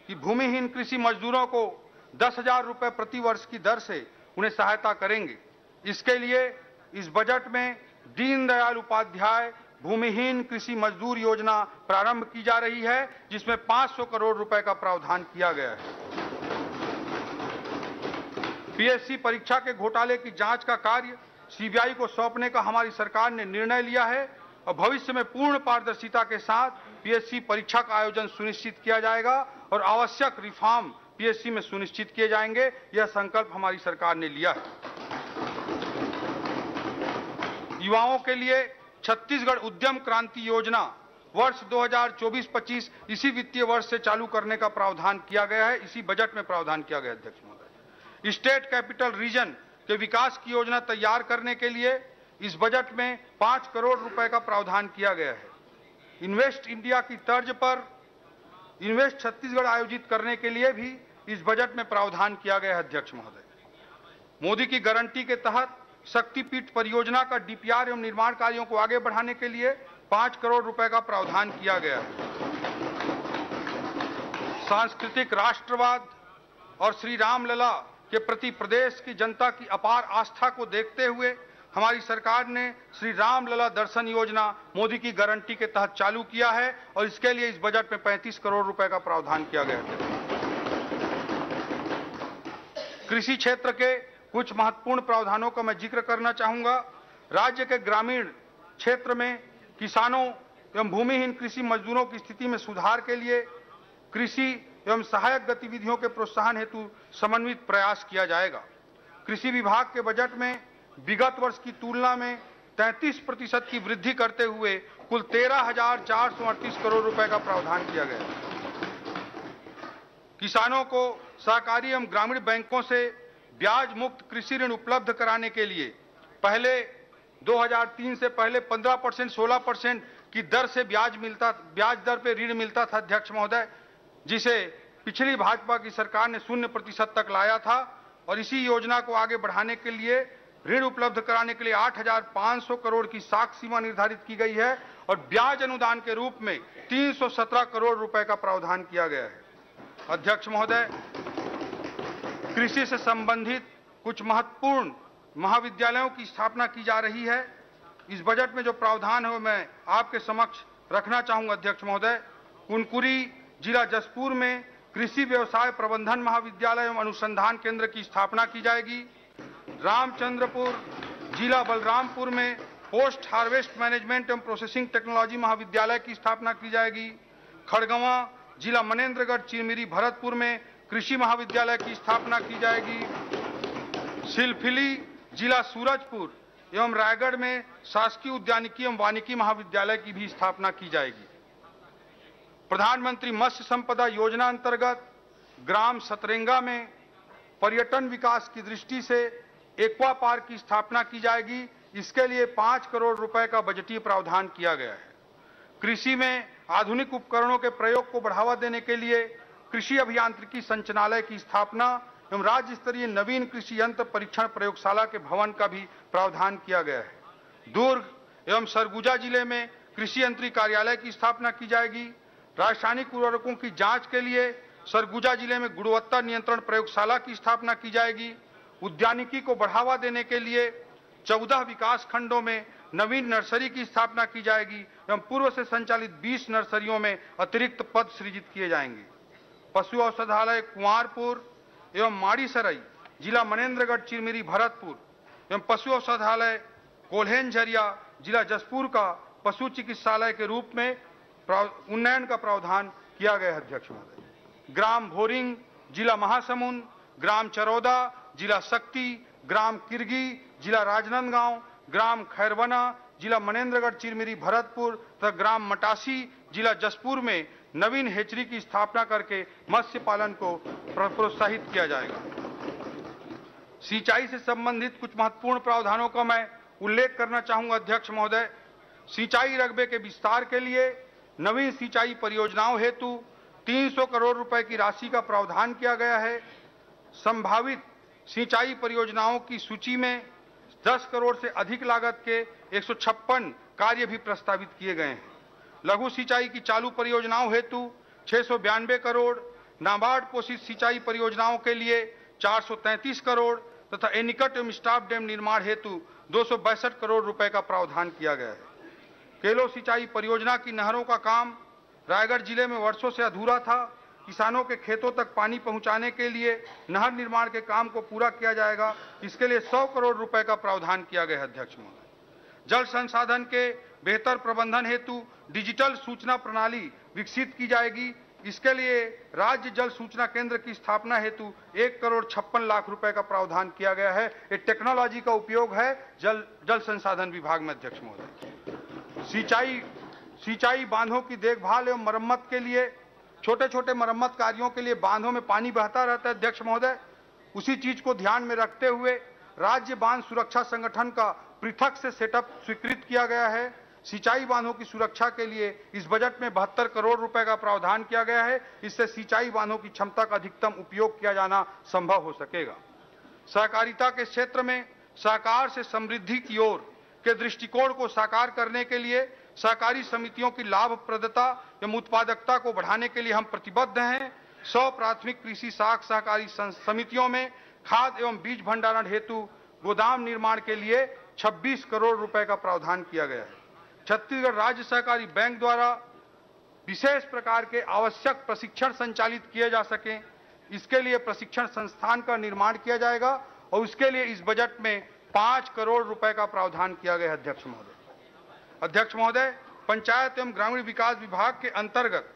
कि भूमिहीन कृषि मजदूरों को 10,000 रुपए प्रति वर्ष की दर से उन्हें सहायता करेंगे। इसके लिए इस बजट में दीनदयाल उपाध्याय भूमिहीन कृषि मजदूर योजना प्रारंभ की जा रही है, जिसमें 500 करोड़ रुपए का प्रावधान किया गया है। पीएससी परीक्षा के घोटाले की जांच का कार्य सीबीआई को सौंपने का हमारी सरकार ने निर्णय लिया है और भविष्य में पूर्ण पारदर्शिता के साथ पीएससी परीक्षा का आयोजन सुनिश्चित किया जाएगा और आवश्यक रिफॉर्म पीएससी में सुनिश्चित किए जाएंगे। यह संकल्प हमारी सरकार ने लिया है। युवाओं के लिए छत्तीसगढ़ उद्यम क्रांति योजना वर्ष 2024-25 इसी वित्तीय वर्ष से चालू करने का प्रावधान किया गया है। इसी बजट में प्रावधान किया गया। अध्यक्ष महोदय, स्टेट कैपिटल रीजन के विकास की योजना तैयार करने के लिए इस बजट में 5 करोड़ रुपए का प्रावधान किया गया है। इन्वेस्ट इंडिया की तर्ज पर इन्वेस्ट छत्तीसगढ़ आयोजित करने के लिए भी इस बजट में प्रावधान किया गया है। अध्यक्ष महोदय, मोदी की गारंटी के तहत शक्तिपीठ परियोजना का डीपीआर एवं निर्माण कार्यों को आगे बढ़ाने के लिए 5 करोड़ रुपए का प्रावधान किया गया है। सांस्कृतिक राष्ट्रवाद और श्री रामलला के प्रति प्रदेश की जनता की अपार आस्था को देखते हुए हमारी सरकार ने श्री रामलला दर्शन योजना मोदी की गारंटी के तहत चालू किया है और इसके लिए इस बजट में 35 करोड़ रुपए का प्रावधान किया गया है। कृषि क्षेत्र के कुछ महत्वपूर्ण प्रावधानों का मैं जिक्र करना चाहूंगा। राज्य के ग्रामीण क्षेत्र में किसानों एवं भूमिहीन कृषि मजदूरों की स्थिति में सुधार के लिए कृषि एवं सहायक गतिविधियों के प्रोत्साहन हेतु समन्वित प्रयास किया जाएगा। कृषि विभाग के बजट में विगत वर्ष की तुलना में 33% की वृद्धि करते हुए कुल 13,438 करोड़ रुपए का प्रावधान किया गया है। किसानों को सहकारी एवं ग्रामीण बैंकों से ब्याज मुक्त कृषि ऋण उपलब्ध कराने के लिए पहले 2003 से पहले 15%, 16% की दर से ब्याज दर पे ऋण मिलता था। अध्यक्ष महोदय, जिसे पिछली भाजपा की सरकार ने 0% तक लाया था और इसी योजना को आगे बढ़ाने के लिए ऋण उपलब्ध कराने के लिए 8,500 करोड़ की साख सीमा निर्धारित की गई है और ब्याज अनुदान के रूप में 317 करोड़ रुपए का प्रावधान किया गया है। अध्यक्ष महोदय, कृषि से संबंधित कुछ महत्वपूर्ण महाविद्यालयों की स्थापना की जा रही है। इस बजट में जो प्रावधान है वो मैं आपके समक्ष रखना चाहूंगा। अध्यक्ष महोदय, कुनकुरी जिला जसपुर में कृषि व्यवसाय प्रबंधन महाविद्यालय एवं अनुसंधान केंद्र की स्थापना की जाएगी। रामचंद्रपुर जिला बलरामपुर में पोस्ट हार्वेस्ट मैनेजमेंट एवं प्रोसेसिंग टेक्नोलॉजी महाविद्यालय की स्थापना की जाएगी। खड़गवां जिला मनेन्द्रगढ़ चिरमिरी भरतपुर में कृषि महाविद्यालय की स्थापना की जाएगी। सिलफिली जिला सूरजपुर एवं रायगढ़ में शासकीय उद्यानिकी एवं वानिकी महाविद्यालय की भी स्थापना की जाएगी। प्रधानमंत्री मत्स्य संपदा योजना अंतर्गत ग्राम सतरेंगा में पर्यटन विकास की दृष्टि से एक्वा पार्क की स्थापना की जाएगी। इसके लिए 5 करोड़ रुपए का बजटीय प्रावधान किया गया है। कृषि में आधुनिक उपकरणों के प्रयोग को बढ़ावा देने के लिए कृषि अभियांत्रिकी संचालनालय की स्थापना एवं राज्य स्तरीय नवीन कृषि यंत्र परीक्षण प्रयोगशाला के भवन का भी प्रावधान किया गया है। दुर्ग एवं सरगुजा जिले में कृषि यंत्री कार्यालय की स्थापना की जाएगी। रासायनिक उर्वरकों की जांच के लिए सरगुजा जिले में गुणवत्ता नियंत्रण प्रयोगशाला की स्थापना की जाएगी। उद्यानिकी को बढ़ावा देने के लिए 14 विकास खंडों में नवीन नर्सरी की स्थापना की जाएगी एवं पूर्व से संचालित 20 नर्सरियों में अतिरिक्त पद सृजित किए जाएंगे। पशु औषधालय कुंवारपुर एवं माड़ीसराई जिला मनेन्द्रगढ़ चिरमिरी भरतपुर एवं पशु औषधालय कोल्हेन-झरिया जिला जसपुर का पशु चिकित्सालय के रूप में उन्नयन का प्रावधान किया गया है। अध्यक्ष महोदय, ग्राम भोरिंग जिला महासमुंद, ग्राम चरौदा जिला शक्ति, ग्राम किरगी जिला राजनांदगांव, ग्राम खैरवना जिला मनेन्द्रगढ़ चिरमिरी भरतपुर तथा ग्राम मटासी जिला जसपुर में नवीन हेचरी की स्थापना करके मत्स्य पालन को प्रोत्साहित किया जाएगा। सिंचाई से संबंधित कुछ महत्वपूर्ण प्रावधानों का मैं उल्लेख करना चाहूंगा। अध्यक्ष महोदय, सिंचाई रकबे के विस्तार के लिए नवीन सिंचाई परियोजनाओं हेतु 300 करोड़ रुपए की राशि का प्रावधान किया गया है। संभावित सिंचाई परियोजनाओं की सूची में 10 करोड़ से अधिक लागत के 156 कार्य भी प्रस्तावित किए गए हैं। लघु सिंचाई की चालू परियोजनाओं हेतु 692 करोड़, नाबार्ड पोषित सिंचाई परियोजनाओं के लिए 433 करोड़ तथा एनीकट एवं स्टाफ डैम निर्माण हेतु 262 करोड़ रुपए का प्रावधान किया गया है। केलो सिंचाई परियोजना की नहरों का काम रायगढ़ जिले में वर्षों से अधूरा था। किसानों के खेतों तक पानी पहुंचाने के लिए नहर निर्माण के काम को पूरा किया जाएगा। इसके लिए 100 करोड़ रुपए का प्रावधान किया गया है। अध्यक्ष महोदय, जल संसाधन के बेहतर प्रबंधन हेतु डिजिटल सूचना प्रणाली विकसित की जाएगी। इसके लिए राज्य जल सूचना केंद्र की स्थापना हेतु 1 करोड़ 56 लाख रुपए का प्रावधान किया गया है। ये टेक्नोलॉजी का उपयोग है जल संसाधन विभाग में। अध्यक्ष महोदय, सिंचाई बांधों की देखभाल एवं मरम्मत के लिए छोटे छोटे मरम्मत कार्यों के लिए बांधों में पानी बहता रहता है। अध्यक्ष महोदय, उसी चीज को ध्यान में रखते हुए राज्य बांध सुरक्षा संगठन का पृथक से सेटअप स्वीकृत किया गया है। सिंचाई बांधों की सुरक्षा के लिए इस बजट में 72 करोड़ रुपए का प्रावधान किया गया है। इससे सिंचाई बांधों की क्षमता का अधिकतम उपयोग किया जाना संभव हो सकेगा। सहकारिता के क्षेत्र में सहकार से समृद्धि की ओर के दृष्टिकोण को साकार करने के लिए सहकारी समितियों की लाभप्रदता एवं उत्पादकता को बढ़ाने के लिए हम प्रतिबद्ध हैं। 100 प्राथमिक कृषि साख सहकारी समितियों में खाद एवं बीज भंडारण हेतु गोदाम निर्माण के लिए 26 करोड़ रुपए का प्रावधान किया गया है। छत्तीसगढ़ राज्य सहकारी बैंक द्वारा विशेष प्रकार के आवश्यक प्रशिक्षण संचालित किए जा सकें, इसके लिए प्रशिक्षण संस्थान का निर्माण किया जाएगा और उसके लिए इस बजट में 5 करोड़ रुपए का प्रावधान किया गया है। अध्यक्ष महोदय, पंचायत एवं ग्रामीण विकास विभाग के अंतर्गत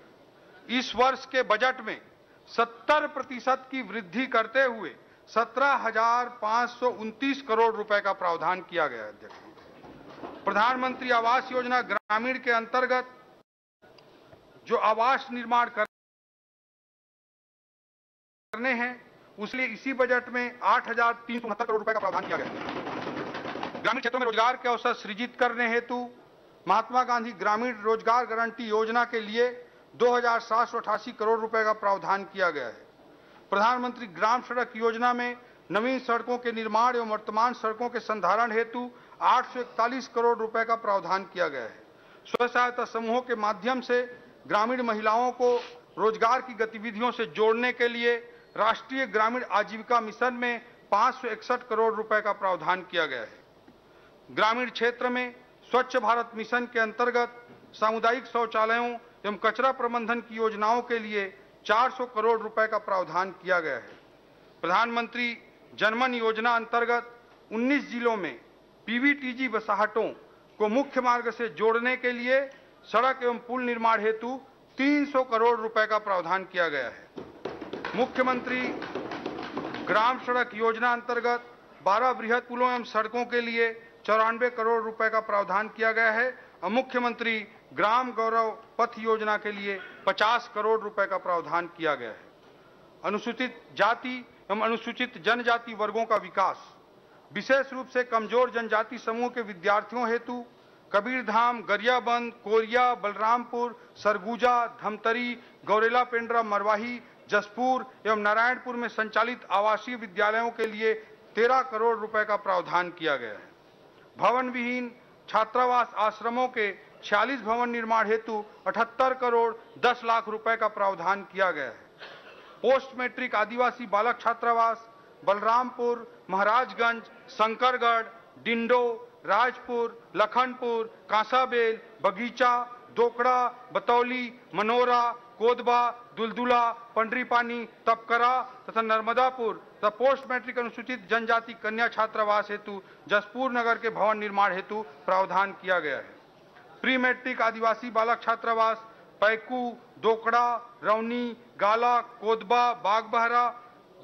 इस वर्ष के बजट में 70% की वृद्धि करते हुए 17,529 करोड़ रुपए का प्रावधान किया गया है। अध्यक्ष, प्रधानमंत्री आवास योजना ग्रामीण के अंतर्गत जो आवास निर्माण करने हैं उसलिए इसी बजट में 8,369 करोड़ रुपए का प्रावधान किया गया है। ग्रामीण क्षेत्रों में रोजगार के अवसर सृजित करने हेतु महात्मा गांधी ग्रामीण रोजगार गारंटी योजना के लिए 2,788 करोड़ रुपए का प्रावधान किया गया है। प्रधानमंत्री ग्राम सड़क योजना में नवीन सड़कों के निर्माण एवं वर्तमान सड़कों के संधारण हेतु 841 करोड़ रुपए का प्रावधान किया गया है। स्व सहायता समूहों के माध्यम से ग्रामीण महिलाओं को रोजगार की गतिविधियों से जोड़ने के लिए राष्ट्रीय ग्रामीण आजीविका मिशन में 561 करोड़ रुपए का प्रावधान किया गया है। ग्रामीण क्षेत्र में स्वच्छ भारत मिशन के अंतर्गत सामुदायिक शौचालयों एवं कचरा प्रबंधन की योजनाओं के लिए 400 करोड़ रुपए का प्रावधान किया गया है। प्रधानमंत्री जनमन योजना अंतर्गत 19 जिलों में पीवीटीजी बसाहटों को मुख्य मार्ग से जोड़ने के लिए सड़क एवं पुल निर्माण हेतु 300 करोड़ रुपए का प्रावधान किया गया है। मुख्यमंत्री ग्राम सड़क योजना अंतर्गत 12 बृहद पुलों एवं सड़कों के लिए 94 करोड़ रुपए का प्रावधान किया गया है और मुख्यमंत्री ग्राम गौरव पथ योजना के लिए 50 करोड़ रुपए का प्रावधान किया गया है। अनुसूचित जाति एवं अनुसूचित जनजाति वर्गों का विकास, विशेष रूप से कमजोर जनजाति समूह के विद्यार्थियों हेतु कबीरधाम, गरियाबंद, कोरिया, बलरामपुर, सरगुजा, धमतरी, गौरेला पेंड्रा, मरवाही, जसपुर एवं नारायणपुर में संचालित आवासीय विद्यालयों के लिए 13 करोड़ रुपए का प्रावधान किया गया है। भवन विहीन छात्रावास आश्रमों के 46 भवन निर्माण हेतु 78 करोड़ 10 लाख रुपए का प्रावधान किया गया है। पोस्ट मैट्रिक आदिवासी बालक छात्रावास बलरामपुर, महाराजगंज, शंकरगढ़, डिंडो, राजपुर, लखनपुर, कांसाबेल, बगीचा, दोकड़ा, बतौली, मनोरा, कोदबा, दुलदुला, पंडरीपानी, तपकरा तथा नर्मदापुर तथा पोस्ट मैट्रिक अनुसूचित जनजाति कन्या छात्रावास हेतु जसपुर नगर के भवन निर्माण हेतु प्रावधान किया गया है। प्री मैट्रिक आदिवासी बालक छात्रावास पैकू, दोकड़ा, रौनी, गाला, कोदबा, बागबहरा,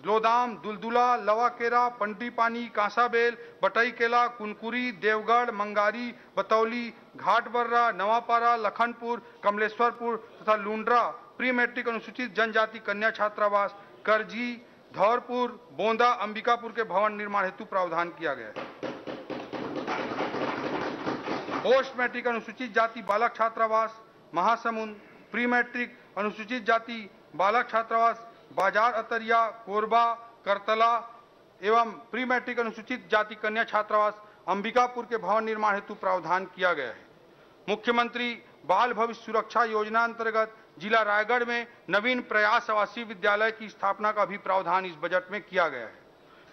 लोदाम, दुलदुला, लवाकेरा, पंडीपानी, कांसाबेल, बटईकेला, कुनकुरी, देवगढ़, मंगारी, बतौली, घाटबर्रा, नवापारा, लखनपुर, कमलेश्वरपुर तथा लुंड्रा प्री मैट्रिक अनुसूचित जनजाति कन्या छात्रावास करजी, धौरपुर, बोंदा, अंबिकापुर के भवन निर्माण हेतु प्रावधान किया गया है। पोस्ट मैट्रिक अनुसूचित जाति बालक छात्रावास महासमुंद, प्री मैट्रिक अनुसूचित जाति बालक छात्रावास बाजार अतरिया, कोरबा, करतला एवं प्री मैट्रिक अनुसूचित जाति कन्या छात्रावास अंबिकापुर के भवन निर्माण हेतु प्रावधान किया गया है। मुख्यमंत्री बाल भविष्य सुरक्षा योजना अंतर्गत जिला रायगढ़ में नवीन प्रयास आवासीय विद्यालय की स्थापना का भी प्रावधान इस बजट में किया गया है।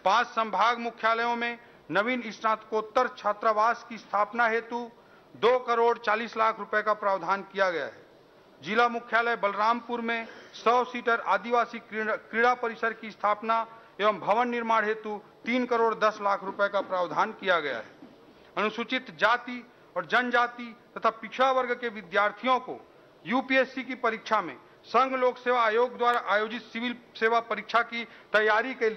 5 संभाग मुख्यालयों में नवीन स्नातकोत्तर छात्रावास की स्थापना हेतु 2 करोड़ 40 लाख रुपए का प्रावधान किया गया है। जिला मुख्यालय बलरामपुर में 100 सीटर आदिवासी क्रीड़ा परिसर की स्थापना एवं भवन निर्माण हेतु 3 करोड़ 10 लाख रुपए का प्रावधान किया गया है। अनुसूचित जाति और जनजाति तथा पिछड़ा वर्ग के विद्यार्थियों को यूपीएससी की परीक्षा में संघ लोक सेवा आयोग द्वारा आयोजित सिविल सेवा परीक्षा की तैयारी के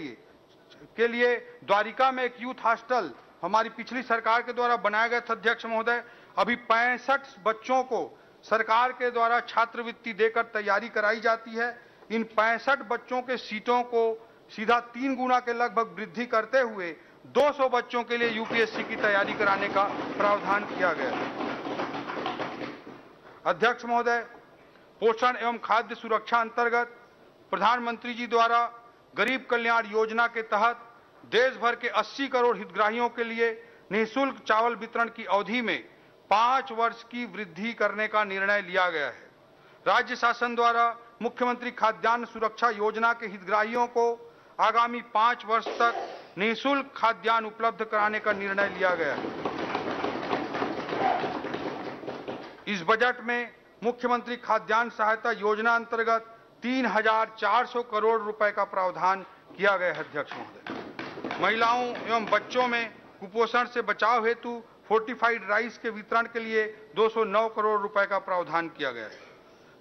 लिए द्वारिका में एक यूथ हॉस्टल हमारी पिछली सरकार के द्वारा बनाया गया था। अध्यक्ष महोदय, अभी 65 बच्चों को सरकार के द्वारा छात्रवृत्ति देकर तैयारी कराई जाती है। इन 65 बच्चों के सीटों को सीधा 3 गुना के लगभग वृद्धि करते हुए 200 बच्चों के लिए यूपीएससी की तैयारी कराने का प्रावधान किया गया है। अध्यक्ष महोदय, पोषण एवं खाद्य सुरक्षा अंतर्गत प्रधानमंत्री जी द्वारा गरीब कल्याण योजना के तहत देश भर के 80 करोड़ हितग्राहियों के लिए निःशुल्क चावल वितरण की अवधि में 5 वर्ष की वृद्धि करने का निर्णय लिया गया है। राज्य शासन द्वारा मुख्यमंत्री खाद्यान्न सुरक्षा योजना के हितग्राहियों को आगामी 5 वर्ष तक निःशुल्क खाद्यान्न उपलब्ध कराने का निर्णय लिया गया है। इस बजट में मुख्यमंत्री खाद्यान्न सहायता योजना अंतर्गत 3,400 करोड़ रुपए का प्रावधान किया गया है। अध्यक्ष महोदय, महिलाओं एवं बच्चों में कुपोषण से बचाव हेतु फोर्टिफाइड राइस के वितरण के लिए 209 करोड़ रुपए का प्रावधान किया गया है।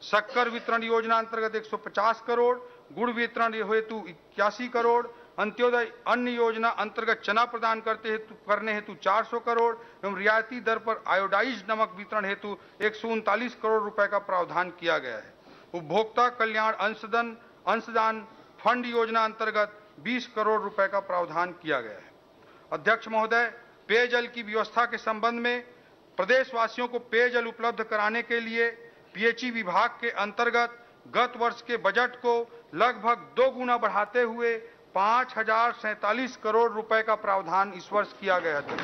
शक्कर वितरण योजना अंतर्गत 150 करोड़, गुड़ वितरण हेतु 81 करोड़, अंत्योदय अन्न योजना अंतर्गत चना प्रदान करने हेतु 400 करोड़ एवं रियायती दर पर आयोडाइज्ड नमक वितरण हेतु 139 करोड़ रुपए का प्रावधान किया गया है। उपभोक्ता कल्याण अंशदान फंड योजना अंतर्गत 20 करोड़ रुपए का प्रावधान किया गया है। अध्यक्ष महोदय, पेयजल की व्यवस्था के संबंध में प्रदेशवासियों को पेयजल उपलब्ध कराने के लिए पीएचई विभाग के अंतर्गत गत वर्ष के बजट को लगभग 2 गुना बढ़ाते हुए 5,047 करोड़ रुपए का प्रावधान इस वर्ष किया गया था।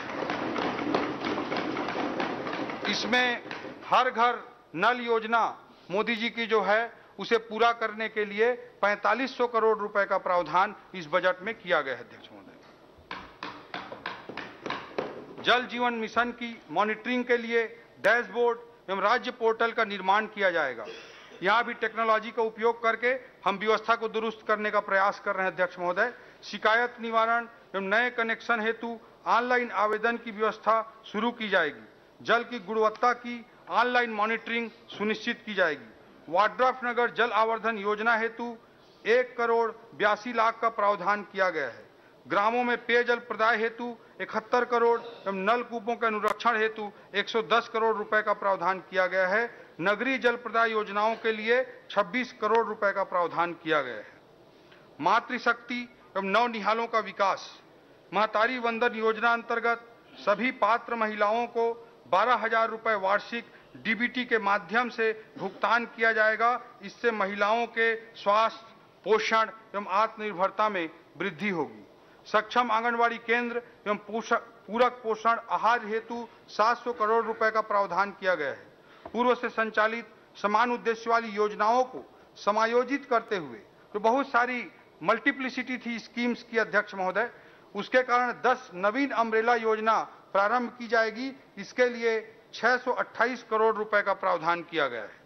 इसमें हर घर नल योजना मोदी जी की जो है उसे पूरा करने के लिए 4500 करोड़ रुपए का प्रावधान इस बजट में किया गया है। अध्यक्ष महोदय, जल जीवन मिशन की मॉनिटरिंग के लिए डैशबोर्ड एवं राज्य पोर्टल का निर्माण किया जाएगा। यहाँ भी टेक्नोलॉजी का उपयोग करके हम व्यवस्था को दुरुस्त करने का प्रयास कर रहे हैं। अध्यक्ष महोदय, शिकायत निवारण एवं नए कनेक्शन हेतु ऑनलाइन आवेदन की व्यवस्था शुरू की जाएगी। जल की गुणवत्ता की ऑनलाइन मॉनिटरिंग सुनिश्चित की जाएगी। वाड्रफ नगर जल आवर्धन योजना हेतु 1,82,00,000 का प्रावधान किया गया है। ग्रामों में पेयजल प्रदाय हेतु 71 करोड़ एवं नलकूपों के अनुरक्षण हेतु 110 करोड़ रुपए का प्रावधान किया गया है। नगरीय जल प्रदाय योजनाओं के लिए 26 करोड़ रुपए का प्रावधान किया गया है। मातृशक्ति एवं नवनिहालों का विकास, महतारी वंदन योजना अंतर्गत सभी पात्र महिलाओं को 12,000 रुपए वार्षिक डीबीटी के माध्यम से भुगतान किया जाएगा। इससे महिलाओं के स्वास्थ्य, पोषण एवं आत्मनिर्भरता में वृद्धि होगी। सक्षम आंगनवाड़ी केंद्र एवं पूरक पोषण आहार हेतु 700 करोड़ रुपए का प्रावधान किया गया है। पूर्व से संचालित समान उद्देश्य वाली योजनाओं को समायोजित करते हुए तो बहुत सारी मल्टीप्लिसिटी थी स्कीम्स की अध्यक्ष महोदय, उसके कारण 10 नवीन अम्ब्रेला योजना प्रारंभ की जाएगी। इसके लिए 628 करोड़ रुपए का प्रावधान किया गया है।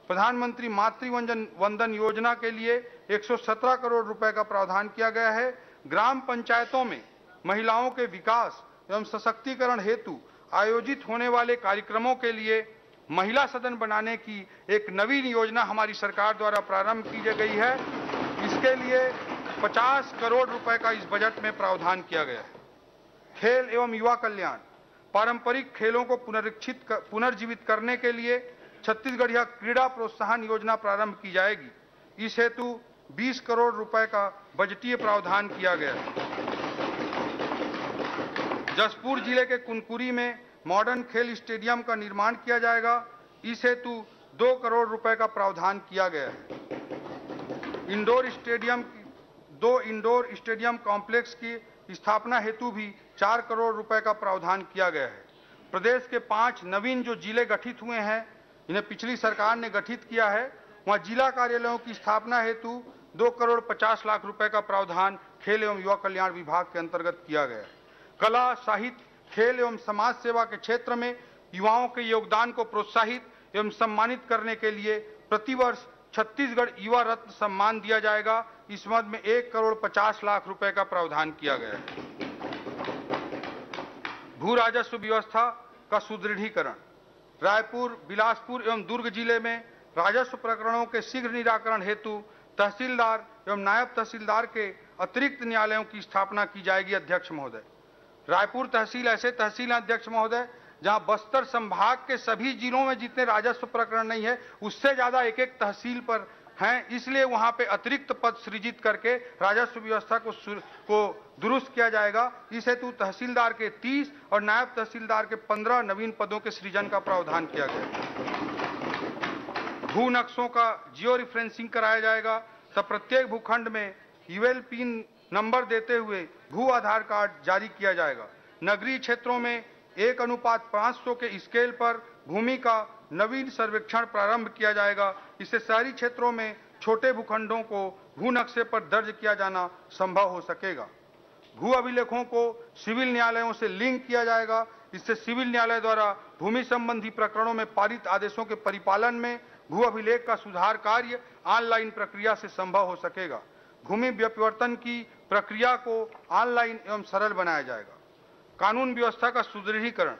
प्रधानमंत्री मातृ वंदन योजना के लिए 117 करोड़ रुपए का प्रावधान किया गया है। ग्राम पंचायतों में महिलाओं के विकास एवं सशक्तिकरण हेतु आयोजित होने वाले कार्यक्रमों के लिए महिला सदन बनाने की एक नवीन योजना हमारी सरकार द्वारा प्रारंभ की गई है। इसके लिए 50 करोड़ रुपए का इस बजट में प्रावधान किया गया है। खेल एवं युवा कल्याण, पारंपरिक खेलों को पुनर्जीवित करने के लिए छत्तीसगढ़ क्रीड़ा प्रोत्साहन योजना प्रारंभ की जाएगी। इस हेतु 20 करोड़ रुपए का बजटीय प्रावधान किया गया है। जसपुर जिले के कुनकुरी में मॉडर्न खेल स्टेडियम का निर्माण किया जाएगा। इस हेतु 2 करोड़ रुपए का प्रावधान किया गया है। 2 इंडोर स्टेडियम कॉम्प्लेक्स की स्थापना हेतु भी 4 करोड़ रुपए का प्रावधान किया गया है। प्रदेश के 5 नवीन जो जिले गठित हुए हैं, इन्हें पिछली सरकार ने गठित किया है, वहां जिला कार्यालयों की स्थापना हेतु 2 करोड़ 50 लाख रुपए का प्रावधान खेल एवं युवा कल्याण विभाग के अंतर्गत किया गया है। कला, साहित्य, खेल एवं समाज सेवा के क्षेत्र में युवाओं के योगदान को प्रोत्साहित एवं सम्मानित करने के लिए प्रतिवर्ष छत्तीसगढ़ युवा रत्न सम्मान दिया जाएगा। इस मद में 1 करोड़ 50 लाख रुपए का प्रावधान किया गया है। भू राजस्व व्यवस्था का सुदृढ़ीकरण, रायपुर, बिलासपुर एवं दुर्ग जिले में राजस्व प्रकरणों के शीघ्र निराकरण हेतु तहसीलदार एवं नायब तहसीलदार के अतिरिक्त न्यायालयों की स्थापना की जाएगी। अध्यक्ष महोदय, रायपुर तहसील ऐसे तहसील हैं अध्यक्ष महोदय जहां बस्तर संभाग के सभी जिलों में जितने राजस्व प्रकरण नहीं है उससे ज्यादा एक एक तहसील पर हैं। इसलिए वहां पे अतिरिक्त पद सृजित करके राजस्व व्यवस्था को दुरुस्त किया जाएगा। इस हेतु तहसीलदार के 30 और नायब तहसीलदार के 15 नवीन पदों के सृजन का प्रावधान किया गया। भू नक्शों का जियो रिफरेंसिंग कराया जाएगा। तब प्रत्येक भूखंड में यूएल पिन नंबर देते हुए भू आधार कार्ड जारी किया जाएगा। नगरीय क्षेत्रों में 1:500 के स्केल पर भूमि का नवीन सर्वेक्षण प्रारंभ किया जाएगा। इससे शहरी क्षेत्रों में छोटे भूखंडों को भू नक्शे पर दर्ज किया जाना संभव हो सकेगा। भू अभिलेखों को सिविल न्यायालयों से लिंक किया जाएगा। इससे सिविल न्यायालय द्वारा भूमि संबंधी प्रकरणों में पारित आदेशों के परिपालन में भू अभिलेख का सुधार कार्य ऑनलाइन प्रक्रिया से संभव हो सकेगा। भूमि व्यपवर्तन की प्रक्रिया को ऑनलाइन एवं सरल बनाया जाएगा। कानून व्यवस्था का सुदृढ़ीकरण,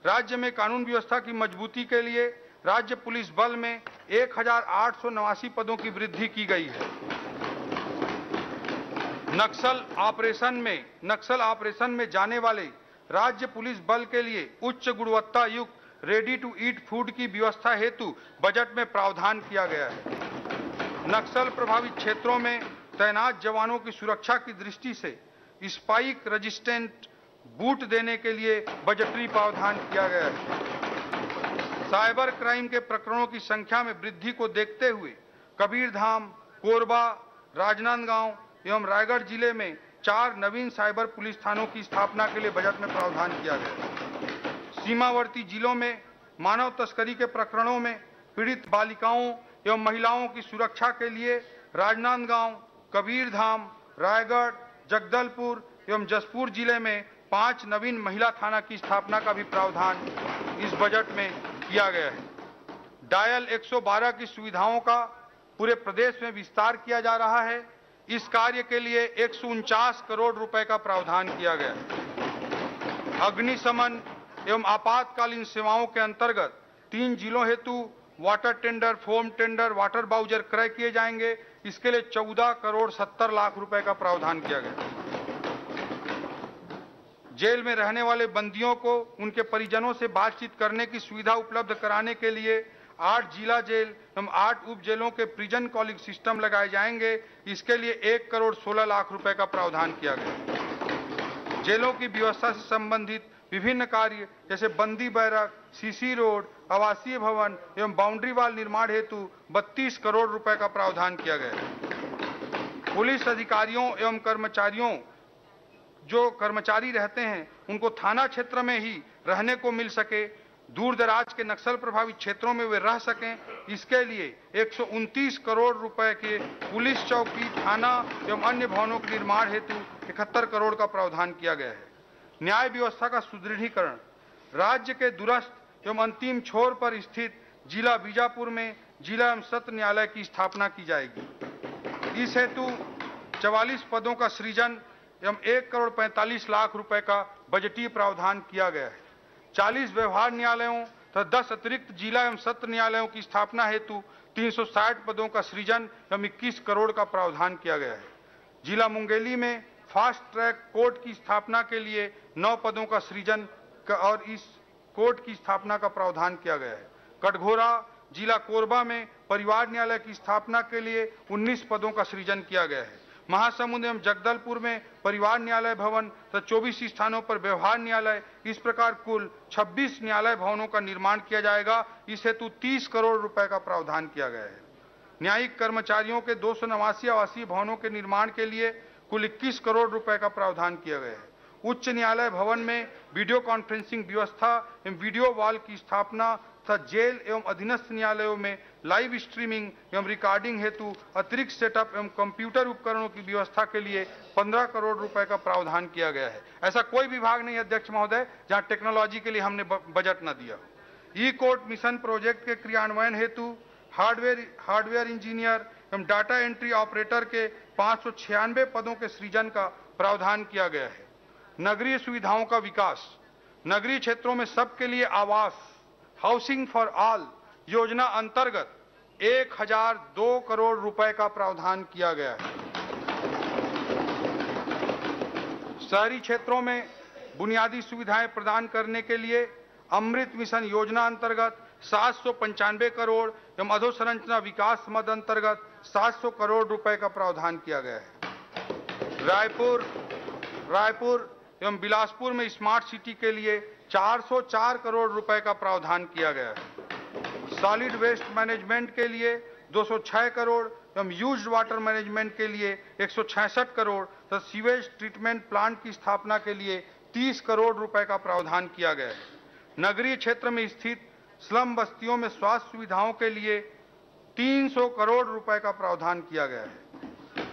राज्य में कानून व्यवस्था की मजबूती के लिए राज्य पुलिस बल में 1889 पदों की वृद्धि की गई है। नक्सल ऑपरेशन में जाने वाले राज्य पुलिस बल के लिए उच्च गुणवत्ता युक्त रेडी टू ईट फूड की व्यवस्था हेतु बजट में प्रावधान किया गया है। नक्सल प्रभावित क्षेत्रों में तैनात जवानों की सुरक्षा की दृष्टि से स्पाइक रेजिस्टेंट बूट देने के लिए बजटरी प्रावधान किया गया है। साइबर क्राइम के प्रकरणों की संख्या में वृद्धि को देखते हुए कबीरधाम, कोरबा, राजनांदगांव एवं रायगढ़ जिले में 4 नवीन साइबर पुलिस थानों की स्थापना के लिए बजट में प्रावधान किया गया है। सीमावर्ती जिलों में मानव तस्करी के प्रकरणों में पीड़ित बालिकाओं एवं महिलाओं की सुरक्षा के लिए राजनांदगांव, कबीरधाम, रायगढ़, जगदलपुर एवं जसपुर जिले में 5 नवीन महिला थाना की स्थापना का भी प्रावधान इस बजट में किया गया है। डायल 112 की सुविधाओं का पूरे प्रदेश में विस्तार किया जा रहा है। इस कार्य के लिए 149 करोड़ रुपए का प्रावधान किया गया है। अग्निशमन एवं आपातकालीन सेवाओं के अंतर्गत 3 जिलों हेतु water tender, foam tender, water bowser क्रय किए जाएंगे। इसके लिए 14 करोड़ 70 लाख रुपए का प्रावधान किया गया। जेल में रहने वाले बंदियों को उनके परिजनों से बातचीत करने की सुविधा उपलब्ध कराने के लिए 8 जिला जेल एवं 8 उप जेलों के प्रिजन कॉलिंग सिस्टम लगाए जाएंगे। इसके लिए 1 करोड़ 16 लाख रुपए का प्रावधान किया गया। जेलों की व्यवस्था से संबंधित विभिन्न कार्य जैसे बंदी बैरक, सीसी रोड, आवासीय भवन एवं बाउंड्री वाल निर्माण हेतु 32 करोड़ रुपए का प्रावधान किया गया। पुलिस अधिकारियों एवं कर्मचारियों जो कर्मचारी रहते हैं उनको थाना क्षेत्र में ही रहने को मिल सके, दूर दराज के नक्सल प्रभावित क्षेत्रों में वे रह सकें, इसके लिए 129 करोड़ रुपए के पुलिस चौकी, थाना एवं अन्य भवनों के निर्माण हेतु 71 करोड़ का प्रावधान किया गया है। न्याय व्यवस्था का सुदृढ़ीकरण, राज्य के दूरस्थ एवं अंतिम छोर पर स्थित जिला बीजापुर में जिला एवं सत्र न्यायालय की स्थापना की जाएगी। इस हेतु 44 पदों का सृजन एवं 1 करोड़ 45 लाख रुपए का बजटीय प्रावधान किया गया है। 40 व्यवहार न्यायालयों तथा 10 अतिरिक्त जिला एवं सत्र न्यायालयों की स्थापना हेतु 360 पदों का सृजन एवं 21 करोड़ का प्रावधान किया गया है। जिला मुंगेली में फास्ट ट्रैक कोर्ट की स्थापना के लिए 9 पदों का सृजन और इस कोर्ट की स्थापना का प्रावधान किया गया है। कटघोरा जिला कोरबा में परिवार न्यायालय की स्थापना के लिए 19 पदों का सृजन किया गया है। महासमुंद एवं जगदलपुर में परिवार न्यायालय भवन तथा 24 स्थानों पर व्यवहार न्यायालय, इस प्रकार कुल 26 न्यायालय भवनों का निर्माण किया जाएगा। इस हेतु 30 करोड़ रुपए का प्रावधान किया गया है। न्यायिक कर्मचारियों के 289 आवासीय भवनों के निर्माण के लिए कुल 21 करोड़ रुपए का प्रावधान किया गया है। उच्च न्यायालय भवन में वीडियो कॉन्फ्रेंसिंग व्यवस्था एवं वीडियो वॉल की स्थापना तथा जेल एवं अधीनस्थ न्यायालयों में लाइव स्ट्रीमिंग एवं रिकॉर्डिंग हेतु अतिरिक्त सेटअप एवं कंप्यूटर उपकरणों की व्यवस्था के लिए 15 करोड़ रुपए का प्रावधान किया गया है। ऐसा कोई विभाग नहीं अध्यक्ष महोदय जहां टेक्नोलॉजी के लिए हमने बजट न दिया हो। ई कोर्ट मिशन प्रोजेक्ट के क्रियान्वयन हेतु हार्डवेयर इंजीनियर एवं डाटा एंट्री ऑपरेटर के 596 पदों के सृजन का प्रावधान किया गया है। नगरीय सुविधाओं का विकास, नगरीय क्षेत्रों में सबके लिए आवास, हाउसिंग फॉर ऑल योजना अंतर्गत 1002 करोड़ रुपए का प्रावधान किया गया है। शहरी क्षेत्रों में बुनियादी सुविधाएं प्रदान करने के लिए अमृत मिशन योजना अंतर्गत 795 करोड़ एवं अधोसंरचना विकास मद अंतर्गत 700 करोड़ रुपए का प्रावधान किया गया है। रायपुर एवं बिलासपुर में स्मार्ट सिटी के लिए 404 करोड़ रुपए का प्रावधान किया गया है। सॉलिड वेस्ट मैनेजमेंट के लिए 206 करोड़ एवं यूज्ड वाटर मैनेजमेंट के लिए 166 करोड़ तथा सीवेज ट्रीटमेंट प्लांट की स्थापना के लिए 30 करोड़ रुपए का प्रावधान किया गया है। नगरीय क्षेत्र में स्थित स्लम बस्तियों में स्वास्थ्य सुविधाओं के लिए 300 करोड़ रुपए का प्रावधान किया गया है।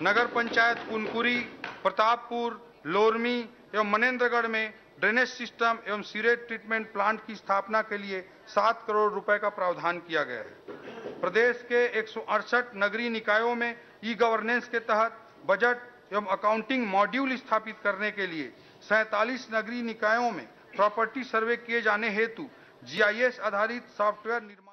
नगर पंचायत कुनकुरी, प्रतापपुर, लोरमी एवं मनेंद्रगढ़ में ड्रेनेज सिस्टम एवं सीवेज ट्रीटमेंट प्लांट की स्थापना के लिए 7 करोड़ रुपए का प्रावधान किया गया है। प्रदेश के 168 नगरीय निकायों में ई गवर्नेंस के तहत बजट एवं अकाउंटिंग मॉड्यूल स्थापित करने के लिए 47 नगरीय निकायों में प्रॉपर्टी सर्वे किए जाने हेतु GIS आधारित सॉफ्टवेयर निर्माण